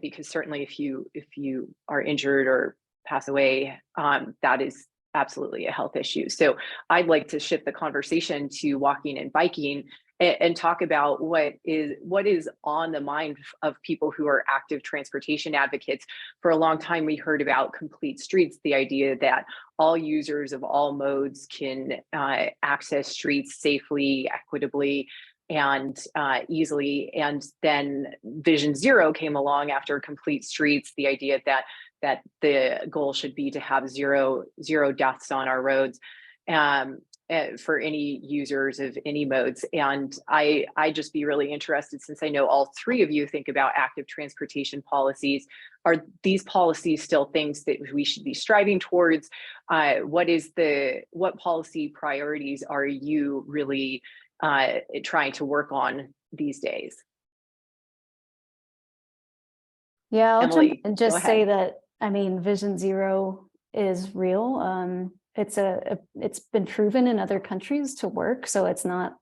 because certainly if you are injured or pass away, that is absolutely a health issue. So I'd like to shift the conversation to walking and biking and talk about what is on the mind of people who are active transportation advocates. For a long time, we heard about complete streets, the idea that all users of all modes can access streets safely, equitably, and easily. And then Vision Zero came along after complete streets, the idea that the goal should be to have zero deaths on our roads for any users of any modes. And I just be really interested, since I know all three of you think about active transportation policies, are these policies still things that we should be striving towards? What policy priorities are you really trying to work on these days? Yeah, I'll Emily, jump and just say that, Vision Zero is real. It's been proven in other countries to work. So it's not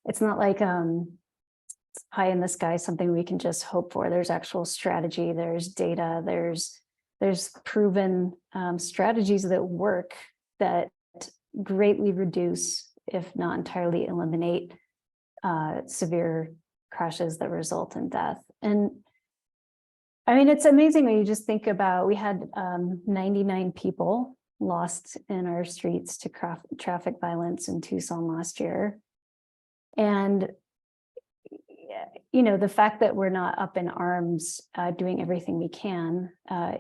like it's pie in the sky, something we can just hope for. There's actual strategy, there's data, there's proven strategies that work, that greatly reduce, if not entirely eliminate, severe crashes that result in death. And it's amazing when you just think about, we had 99 people lost in our streets to traffic violence in Tucson last year. And, the fact that we're not up in arms doing everything we can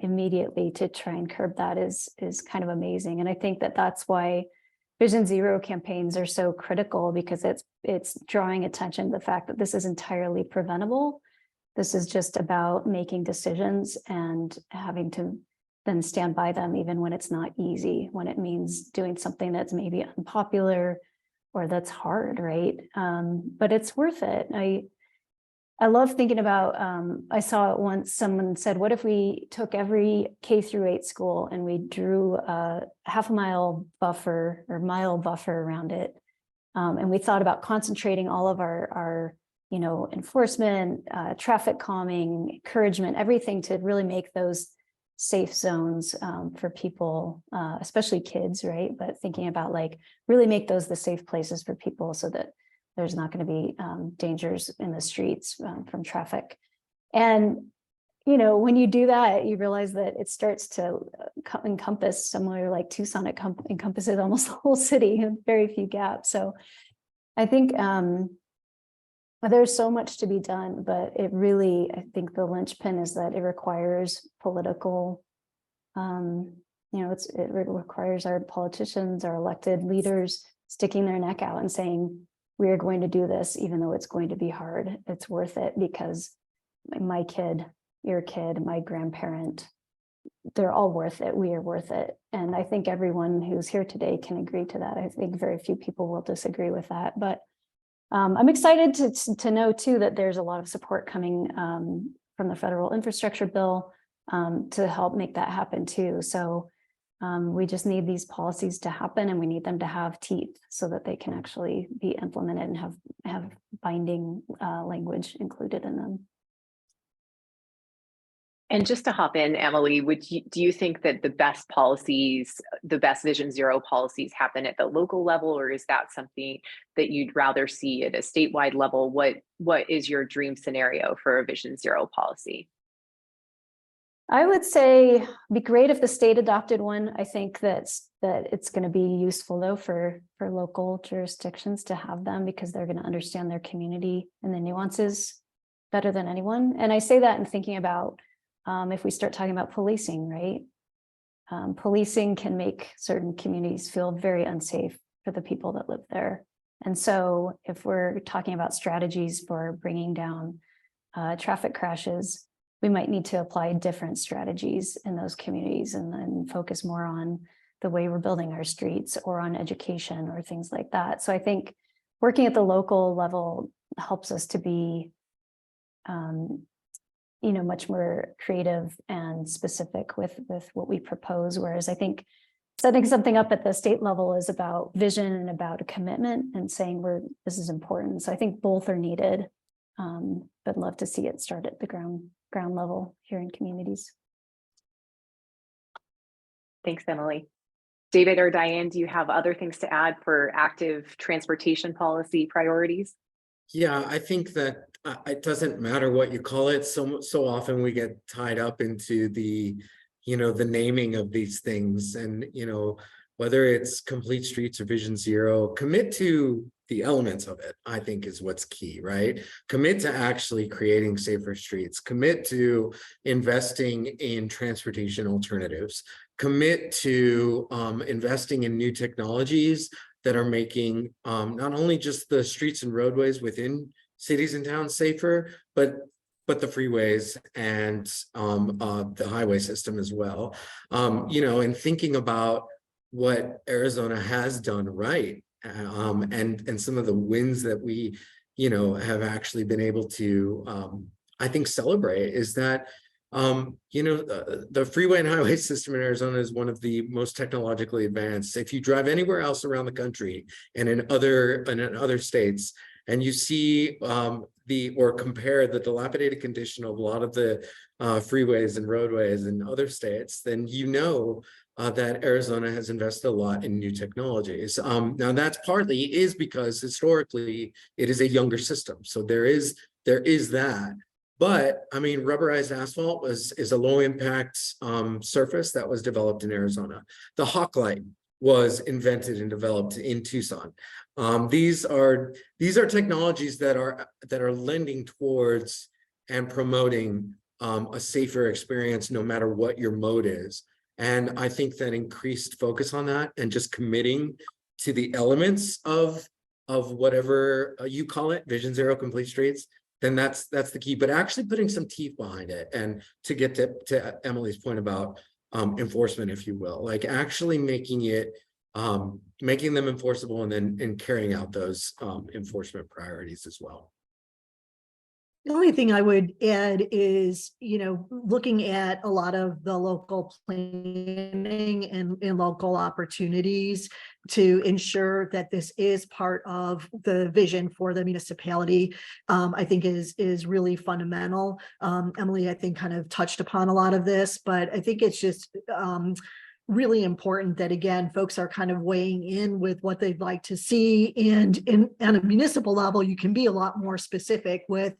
immediately to try and curb that is kind of amazing. And I think that that's why Vision Zero campaigns are so critical, because it's drawing attention to the fact that this is entirely preventable. This is just about making decisions and having to then stand by them, even when it's not easy, when it means doing something that's maybe unpopular or that's hard, right? But it's worth it. I love thinking about, I saw it once, someone said, what if we took every K-8 school and we drew a half-mile buffer or mile buffer around it, and we thought about concentrating all of our enforcement, traffic calming, encouragement, everything to really make those safe zones for people, especially kids, right? But thinking about really make those the safe places for people so that there's not going to be dangers in the streets from traffic. And, when you do that, you realize that it starts to encompass, similar like Tucson, it encompasses almost the whole city, very few gaps. So I think there's so much to be done, but I think the linchpin is that it requires political, it requires our politicians, our elected leaders sticking their neck out and saying, we are going to do this, even though it's going to be hard. It's worth it, because my kid, your kid, my grandparent, they're all worth it. We are worth it. And I think everyone who's here today can agree to that. I think very few people will disagree with that. But I'm excited to know too that there's a lot of support coming from the federal infrastructure bill to help make that happen too. So we just need these policies to happen, and we need them to have teeth so that they can actually be implemented and have binding language included in them. And just to hop in, Emily, do you think that the best policies, the best Vision Zero policies happen at the local level, or is that something that you'd rather see at a statewide level? What is your dream scenario for a Vision Zero policy? I would say it'd be great if the state adopted one. I think that it's going to be useful though for local jurisdictions to have them, because they're going to understand their community and the nuances better than anyone. And I say that in thinking about if we start talking about policing, right? Policing can make certain communities feel very unsafe for the people that live there. And so if we're talking about strategies for bringing down traffic crashes, we might need to apply different strategies in those communities and then focus more on the way we're building our streets or on education or things like that. So I think working at the local level helps us to be much more creative and specific with what we propose. Whereas I think setting something up at the state level is about vision and about a commitment and saying this is important. So I think both are needed. But love to see it start at the ground level here in communities. Thanks, Emily. David or Diane, do you have other things to add for active transportation policy priorities? Yeah, I think that it doesn't matter what you call it. So often we get tied up into the naming of these things, and whether it's complete streets or Vision Zero, commit to the elements of it, I think, is what's key, right? Commit to actually creating safer streets, commit to investing in transportation alternatives, commit to investing in new technologies that are making not only just the streets and roadways within cities and towns safer, but the freeways and the highway system as well. And thinking about what Arizona has done right, and some of the wins that we, have actually been able to, I think, celebrate is that the freeway and highway system in Arizona is one of the most technologically advanced. If you drive anywhere else around the country and in other states, and you see or compare the dilapidated condition of a lot of the freeways and roadways in other states, then that Arizona has invested a lot in new technologies. Now that's partly is because historically it is a younger system, so there is that. But I mean, rubberized asphalt is a low impact surface that was developed in Arizona. The Hawk Light was invented and developed in Tucson. These are technologies that are lending towards and promoting a safer experience no matter what your mode is. And I think that increased focus on that and just committing to the elements of whatever you call it, Vision Zero, complete streets, then that's the key. But actually putting some teeth behind it, and to get to Emily's point about enforcement, if you will, like actually making them enforceable and carrying out those enforcement priorities as well. The only thing I would add is, looking at a lot of the local planning and local opportunities to ensure that this is part of the vision for the municipality, I think is really fundamental. Emily, I think, kind of touched upon a lot of this, but I think it's just really important that, again, folks are kind of weighing in with what they'd like to see. And on a municipal level, you can be a lot more specific with,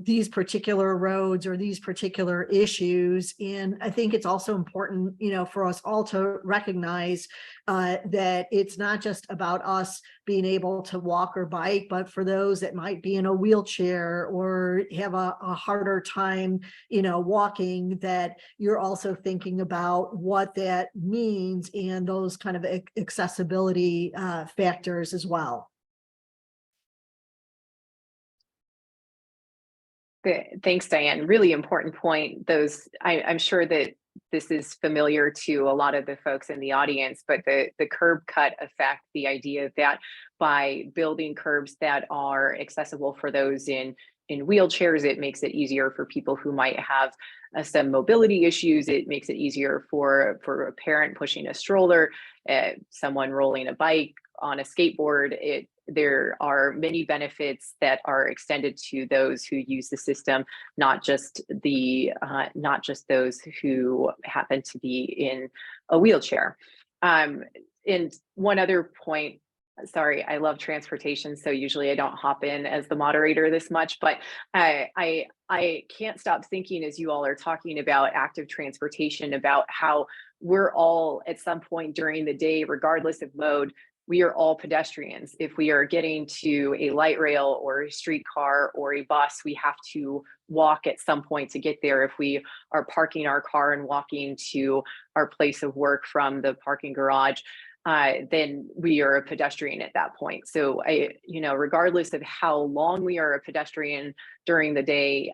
these particular roads or these particular issues. And I think it's also important, for us all to recognize that it's not just about us being able to walk or bike, but for those that might be in a wheelchair or have a harder time, walking, that you're also thinking about what that means and those kind of accessibility factors as well. Good. Thanks, Diane. Really important point. I'm sure that this is familiar to a lot of the folks in the audience, but the curb cut effect, the idea that by building curbs that are accessible for those in wheelchairs, it makes it easier for people who might have some mobility issues. It makes it easier for a parent pushing a stroller, someone rolling a bike, on a skateboard. There are many benefits that are extended to those who use the system, not just those who happen to be in a wheelchair. And one other point, sorry, I love transportation, so usually I don't hop in as the moderator this much, but I can't stop thinking as you all are talking about active transportation, about how we're all at some point during the day, regardless of mode, we are all pedestrians. If we are getting to a light rail or a streetcar or a bus, we have to walk at some point to get there. If we are parking our car and walking to our place of work from the parking garage, then we are a pedestrian at that point. So regardless of how long we are a pedestrian during the day,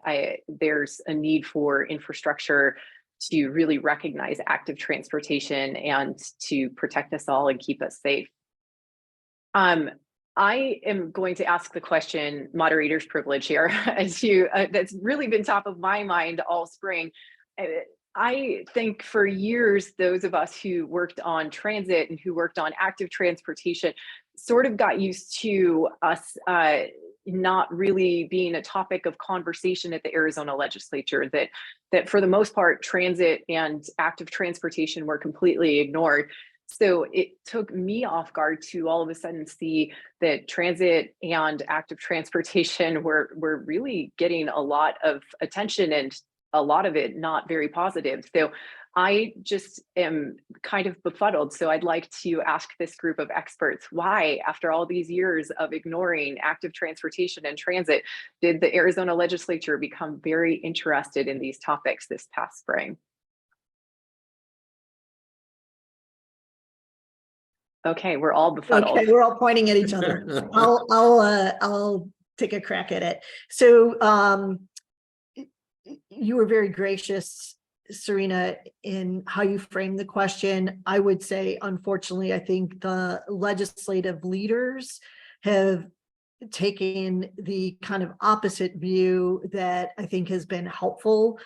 there's a need for infrastructure to really recognize active transportation and to protect us all and keep us safe. I am going to ask the question, moderator's privilege here, that's really been top of my mind all spring. I think for years, those of us who worked on transit and who worked on active transportation sort of got used to us not really being a topic of conversation at the Arizona legislature, that for the most part, transit and active transportation were completely ignored. So it took me off guard to all of a sudden see that transit and active transportation were really getting a lot of attention, and a lot of it not very positive. So I just am kind of befuddled. So I'd like to ask this group of experts, why, after all these years of ignoring active transportation and transit, did the Arizona legislature become very interested in these topics this past spring? Okay, we're all befuddled. Okay, we're all pointing at each other. I'll take a crack at it. So you were very gracious, Serena, in how you framed the question. I would say, unfortunately, I think the legislative leaders have taken the kind of opposite view that I think has been helpful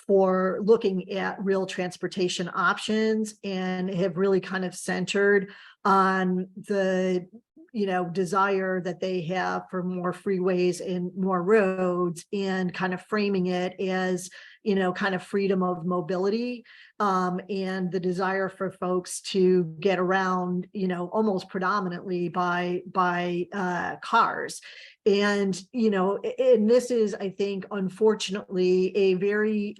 for looking at real transportation options, and have really kind of centered on the desire that they have for more freeways and more roads, and kind of framing it as kind of freedom of mobility, and the desire for folks to get around almost predominantly by cars. And and this is, I think, unfortunately, a very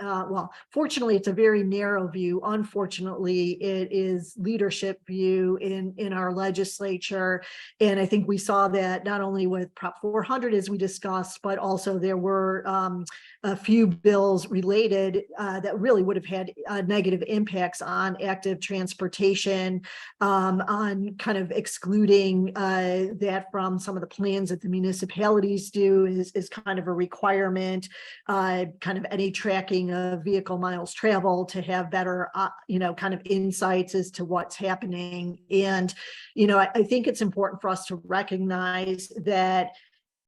fortunately it's a very narrow view. Unfortunately, it is leadership view in our legislature. And I think we saw that not only with Prop 400, as we discussed, but also there were a few bills related that really would have had negative impacts on active transportation, on kind of excluding that from some of the plans that the municipalities do is kind of a requirement, kind of any tracking of vehicle miles traveled to have better, kind of insights as to what's happening. And, I think it's important for us to recognize that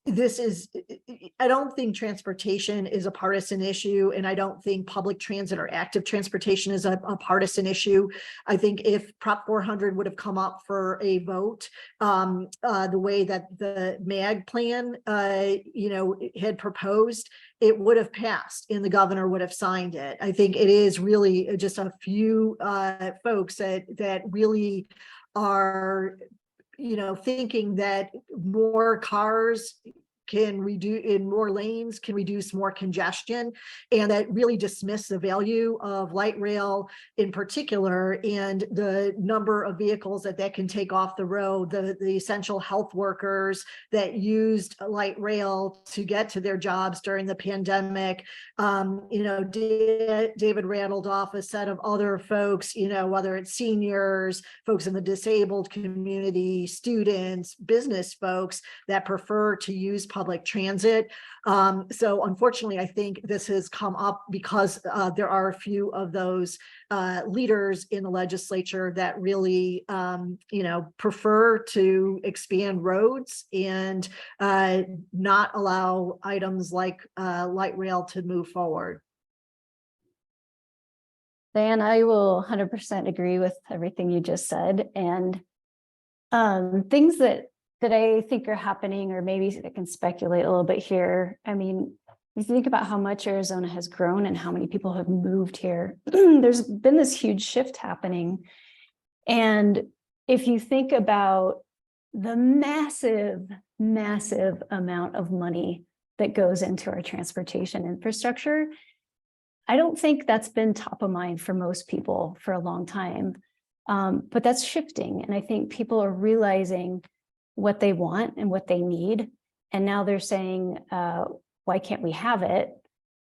I don't think transportation is a partisan issue, and I don't think public transit or active transportation is a partisan issue. I think if Prop 400 would have come up for a vote, the way that the MAG plan, had proposed, it would have passed and the governor would have signed it. I think it is really just a few folks that really are thinking that more cars can reduce in more lanes, can reduce more congestion, and that really dismiss the value of light rail in particular, and the number of vehicles that can take off the road, the essential health workers that used light rail to get to their jobs during the pandemic. David rattled off a set of other folks, whether it's seniors, folks in the disabled community, students, business folks that prefer to use public transit. So unfortunately, I think this has come up because there are a few of those leaders in the legislature that really, prefer to expand roads and not allow items like light rail to move forward. Diane, I will 100% agree with everything you just said. And things that I think are happening, or maybe I can speculate a little bit here. I mean, if you think about how much Arizona has grown and how many people have moved here, there's been this huge shift happening. And if you think about the massive, massive amount of money that goes into our transportation infrastructure, I don't think that's been top of mind for most people for a long time, but that's shifting. And I think people are realizing what they want and what they need. And now they're saying, why can't we have it?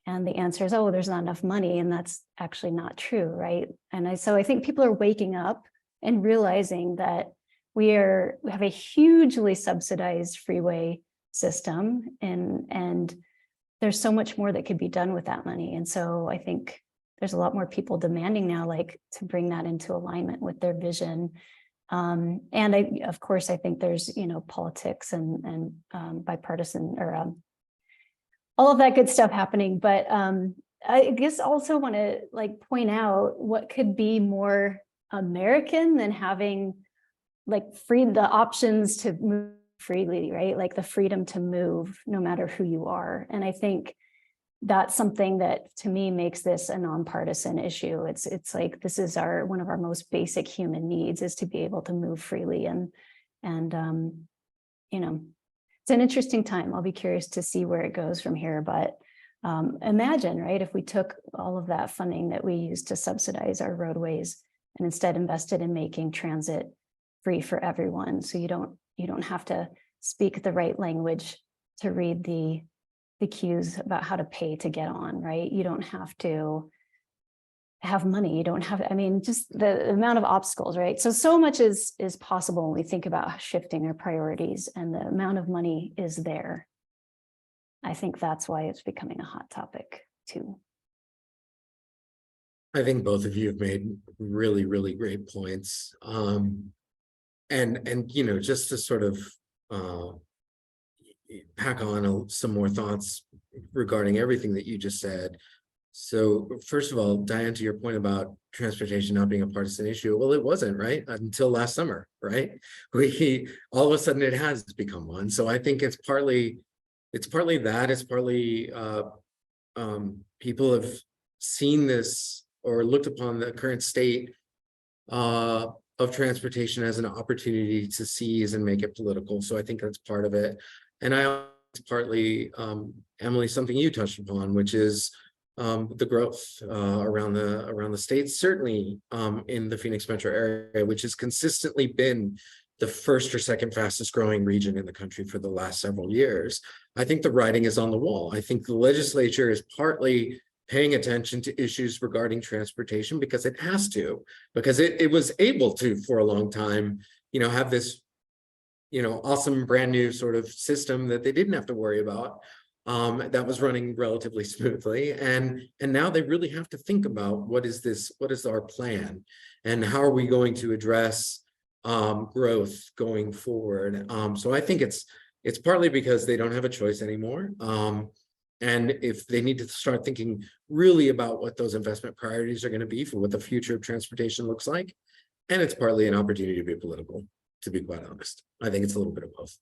And the answer is, oh, there's not enough money. And that's actually not true, right? And so I think people are waking up and realizing that we have a hugely subsidized freeway system, and there's so much more that could be done with that money. And so I think there's a lot more people demanding now, like, to bring that into alignment with their vision. And of course, I think there's, politics and bipartisan, or all of that good stuff happening. But I guess also want to point out what could be more American than having the options to move freely, right? Like the freedom to move no matter who you are. And I think that's something that to me makes this a nonpartisan issue. It's like, this is one of our most basic human needs, is to be able to move freely. And it's an interesting time. I'll be curious to see where it goes from here. But imagine, right, if we took all of that funding that we use to subsidize our roadways and instead invested in making transit free for everyone. So you don't have to speak the right language to read the cues about how to pay to get on, right? You don't have to have money. You don't have, just the amount of obstacles, right? So much is possible when we think about shifting our priorities, and the amount of money is there. I think that's why it's becoming a hot topic too. I think both of you have made really, really great points. And just to sort of pack on some more thoughts regarding everything that you just said. So first of all, Diane, to your point about transportation not being a partisan issue, well, it wasn't, right? Until last summer, right? All of a sudden it has become one. So I think it's partly that, it's partly people have seen this or looked upon the current state of transportation as an opportunity to seize and make it political. So I think that's part of it. And it's partly, Emily, something you touched upon, which is the growth around the state, certainly in the Phoenix metro area, which has consistently been the first or second fastest growing region in the country for the last several years. I think the writing is on the wall. I think the legislature is partly paying attention to issues regarding transportation because it has to, because it was able to, for a long time, have this, awesome brand new sort of system that they didn't have to worry about, that was running relatively smoothly. And now they really have to think about what is our plan and how are we going to address growth going forward. So I think it's partly because they don't have a choice anymore. And if they need to start thinking really about what those investment priorities are going to be for what the future of transportation looks like. And it's partly an opportunity to be political, to be quite honest. I think it's a little bit of both.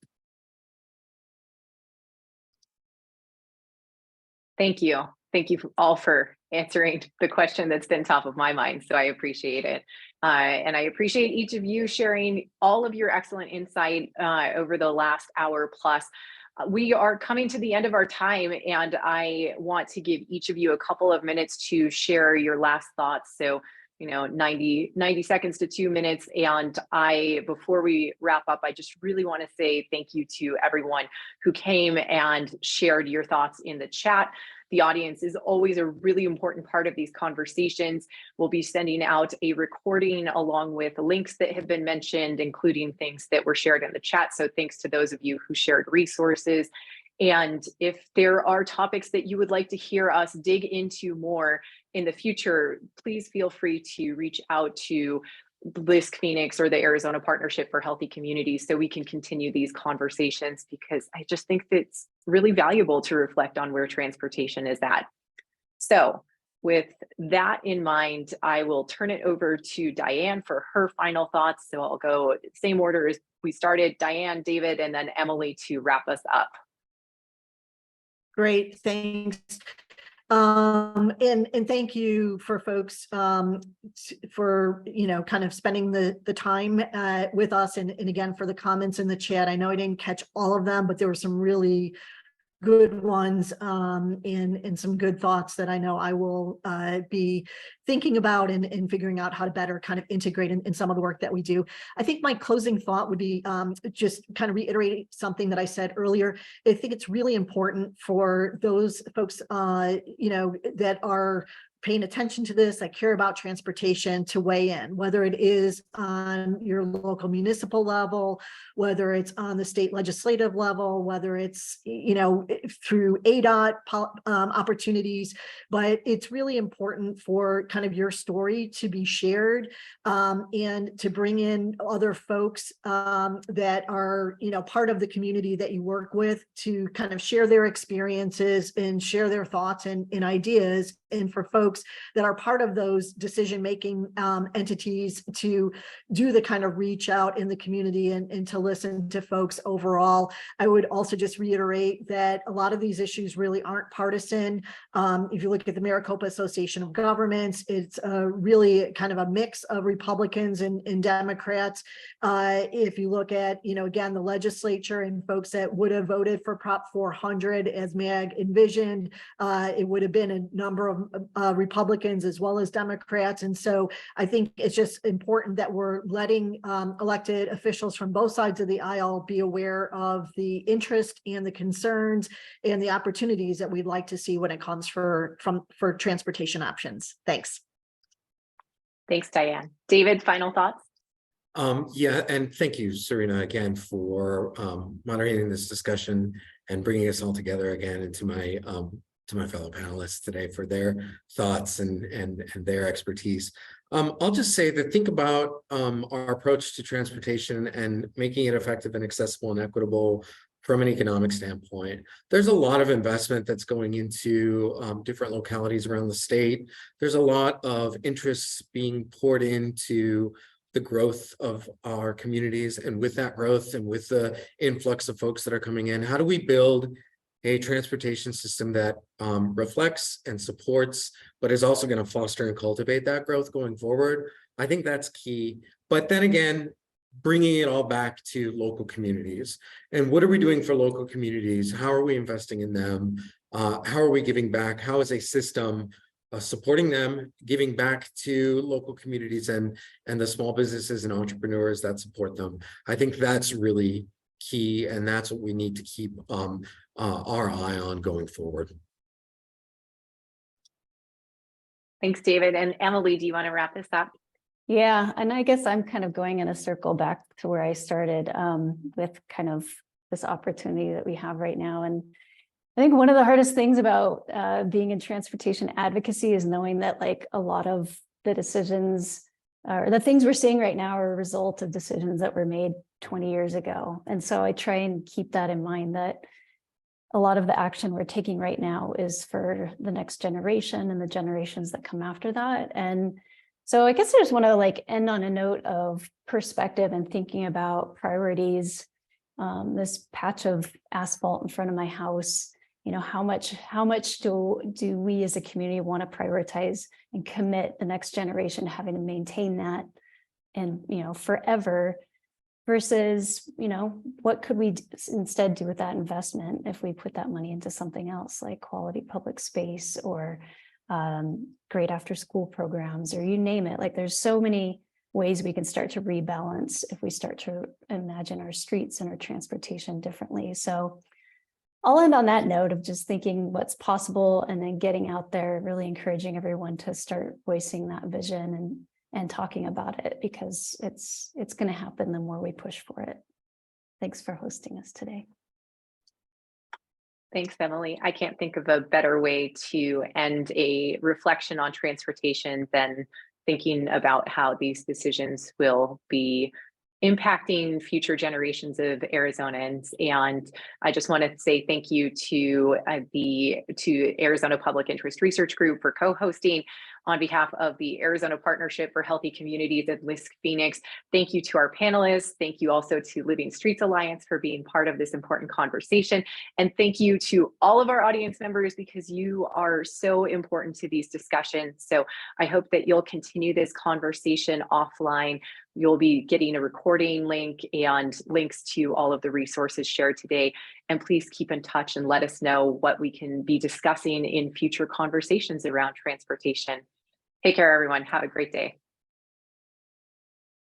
Thank you. Thank you all for answering the question that's been top of my mind. So I appreciate it. And I appreciate each of you sharing all of your excellent insight over the last hour plus. We are coming to the end of our time, and I want to give each of you a couple of minutes to share your last thoughts. So, 90 seconds to 2 minutes. And before we wrap up, I just really want to say thank you to everyone who came and shared your thoughts in the chat. The audience is always a really important part of these conversations. We'll be sending out a recording along with links that have been mentioned, including things that were shared in the chat. So thanks to those of you who shared resources. And if there are topics that you would like to hear us dig into more in the future, please feel free to reach out to LISC Phoenix or the Arizona Partnership for Healthy Communities so we can continue these conversations, because I just think that it's really valuable to reflect on where transportation is at. So with that in mind, I will turn it over to Diane for her final thoughts. So I'll go same order as we started: Diane, David, and then Emily to wrap us up. Great, thanks. And thank you for folks for, kind of spending the time with us, and again, for the comments in the chat. I know I didn't catch all of them, but there were some really good ones and some good thoughts that I know I will be thinking about and figuring out how to better kind of integrate in some of the work that we do. I think my closing thought would be just kind of reiterate something that I said earlier. I think it's really important for those folks, that are paying attention to this, that care about transportation, to weigh in, whether it is on your local municipal level, whether it's on the state legislative level, whether it's, through ADOT opportunities. But it's really important for kind of your story to be shared and to bring in other folks that are, part of the community that you work with, to kind of share their experiences and share their thoughts and ideas. And for folks that are part of those decision-making entities, to do the kind of reach out in the community and to listen to folks overall. I would also just reiterate that a lot of these issues really aren't partisan. If you look at the Maricopa Association of Governments, it's really kind of a mix of Republicans and Democrats. If you look at, again, the legislature and folks that would have voted for Prop 400 as MAG envisioned, it would have been a number of Republicans as well as Democrats. And so I think it's just important that we're letting elected officials from both sides of the aisle be aware of the interest and the concerns and the opportunities that we'd like to see when it comes for transportation options. Thanks. Thanks, Diane. David, final thoughts? Yeah, and thank you, Serena, again for moderating this discussion and bringing us all together again, and to my fellow panelists today for their thoughts and their expertise. I'll just say that think about our approach to transportation and making it effective and accessible and equitable from an economic standpoint. There's a lot of investment that's going into different localities around the state. There's a lot of interest being poured into the growth of our communities, and with that growth and with the influx of folks that are coming in, how do we build a transportation system that reflects and supports, but is also going to foster and cultivate that growth going forward? I think that's key. But then again, bringing it all back to local communities. And what are we doing for local communities? How are we investing in them? How are we giving back? How is a system supporting them, giving back to local communities and the small businesses and entrepreneurs that support them? I think that's really key, and that's what we need to keep our eye on going forward. Thanks, David. And Emily, do you want to wrap this up? Yeah, and I guess I'm kind of going in a circle back to where I started with kind of this opportunity that we have right now. And I think one of the hardest things about being in transportation advocacy is knowing that, like, a lot of the decisions or the things we're seeing right now are a result of decisions that were made 20 years ago. And so I try and keep that in mind, that a lot of the action we're taking right now is for the next generation and the generations that come after that. And so I guess I just want to end on a note of perspective and thinking about priorities. This patch of asphalt in front of my house, how much do we as a community want to prioritize and commit the next generation having to maintain that and, forever, versus, what could we instead do with that investment if we put that money into something else, like quality public space or great after school programs, or you name it. Like, there's so many ways we can start to rebalance if we start to imagine our streets and our transportation differently. So I'll end on that note of just thinking what's possible, and then getting out there, really encouraging everyone to start voicing that vision and talking about it, because it's going to happen the more we push for it. Thanks for hosting us today. Thanks, Emily. I can't think of a better way to end a reflection on transportation than thinking about how these decisions will be impacting future generations of Arizonans. And I just want to say thank you to Arizona Public Interest Research Group for co-hosting. On behalf of the Arizona Partnership for Healthy Communities at LISC Phoenix, thank you to our panelists. Thank you also to Living Streets Alliance for being part of this important conversation. And thank you to all of our audience members, because you are so important to these discussions. So I hope that you'll continue this conversation offline. You'll be getting a recording link and links to all of the resources shared today. And please keep in touch and let us know what we can be discussing in future conversations around transportation. Take care, everyone. Have a great day.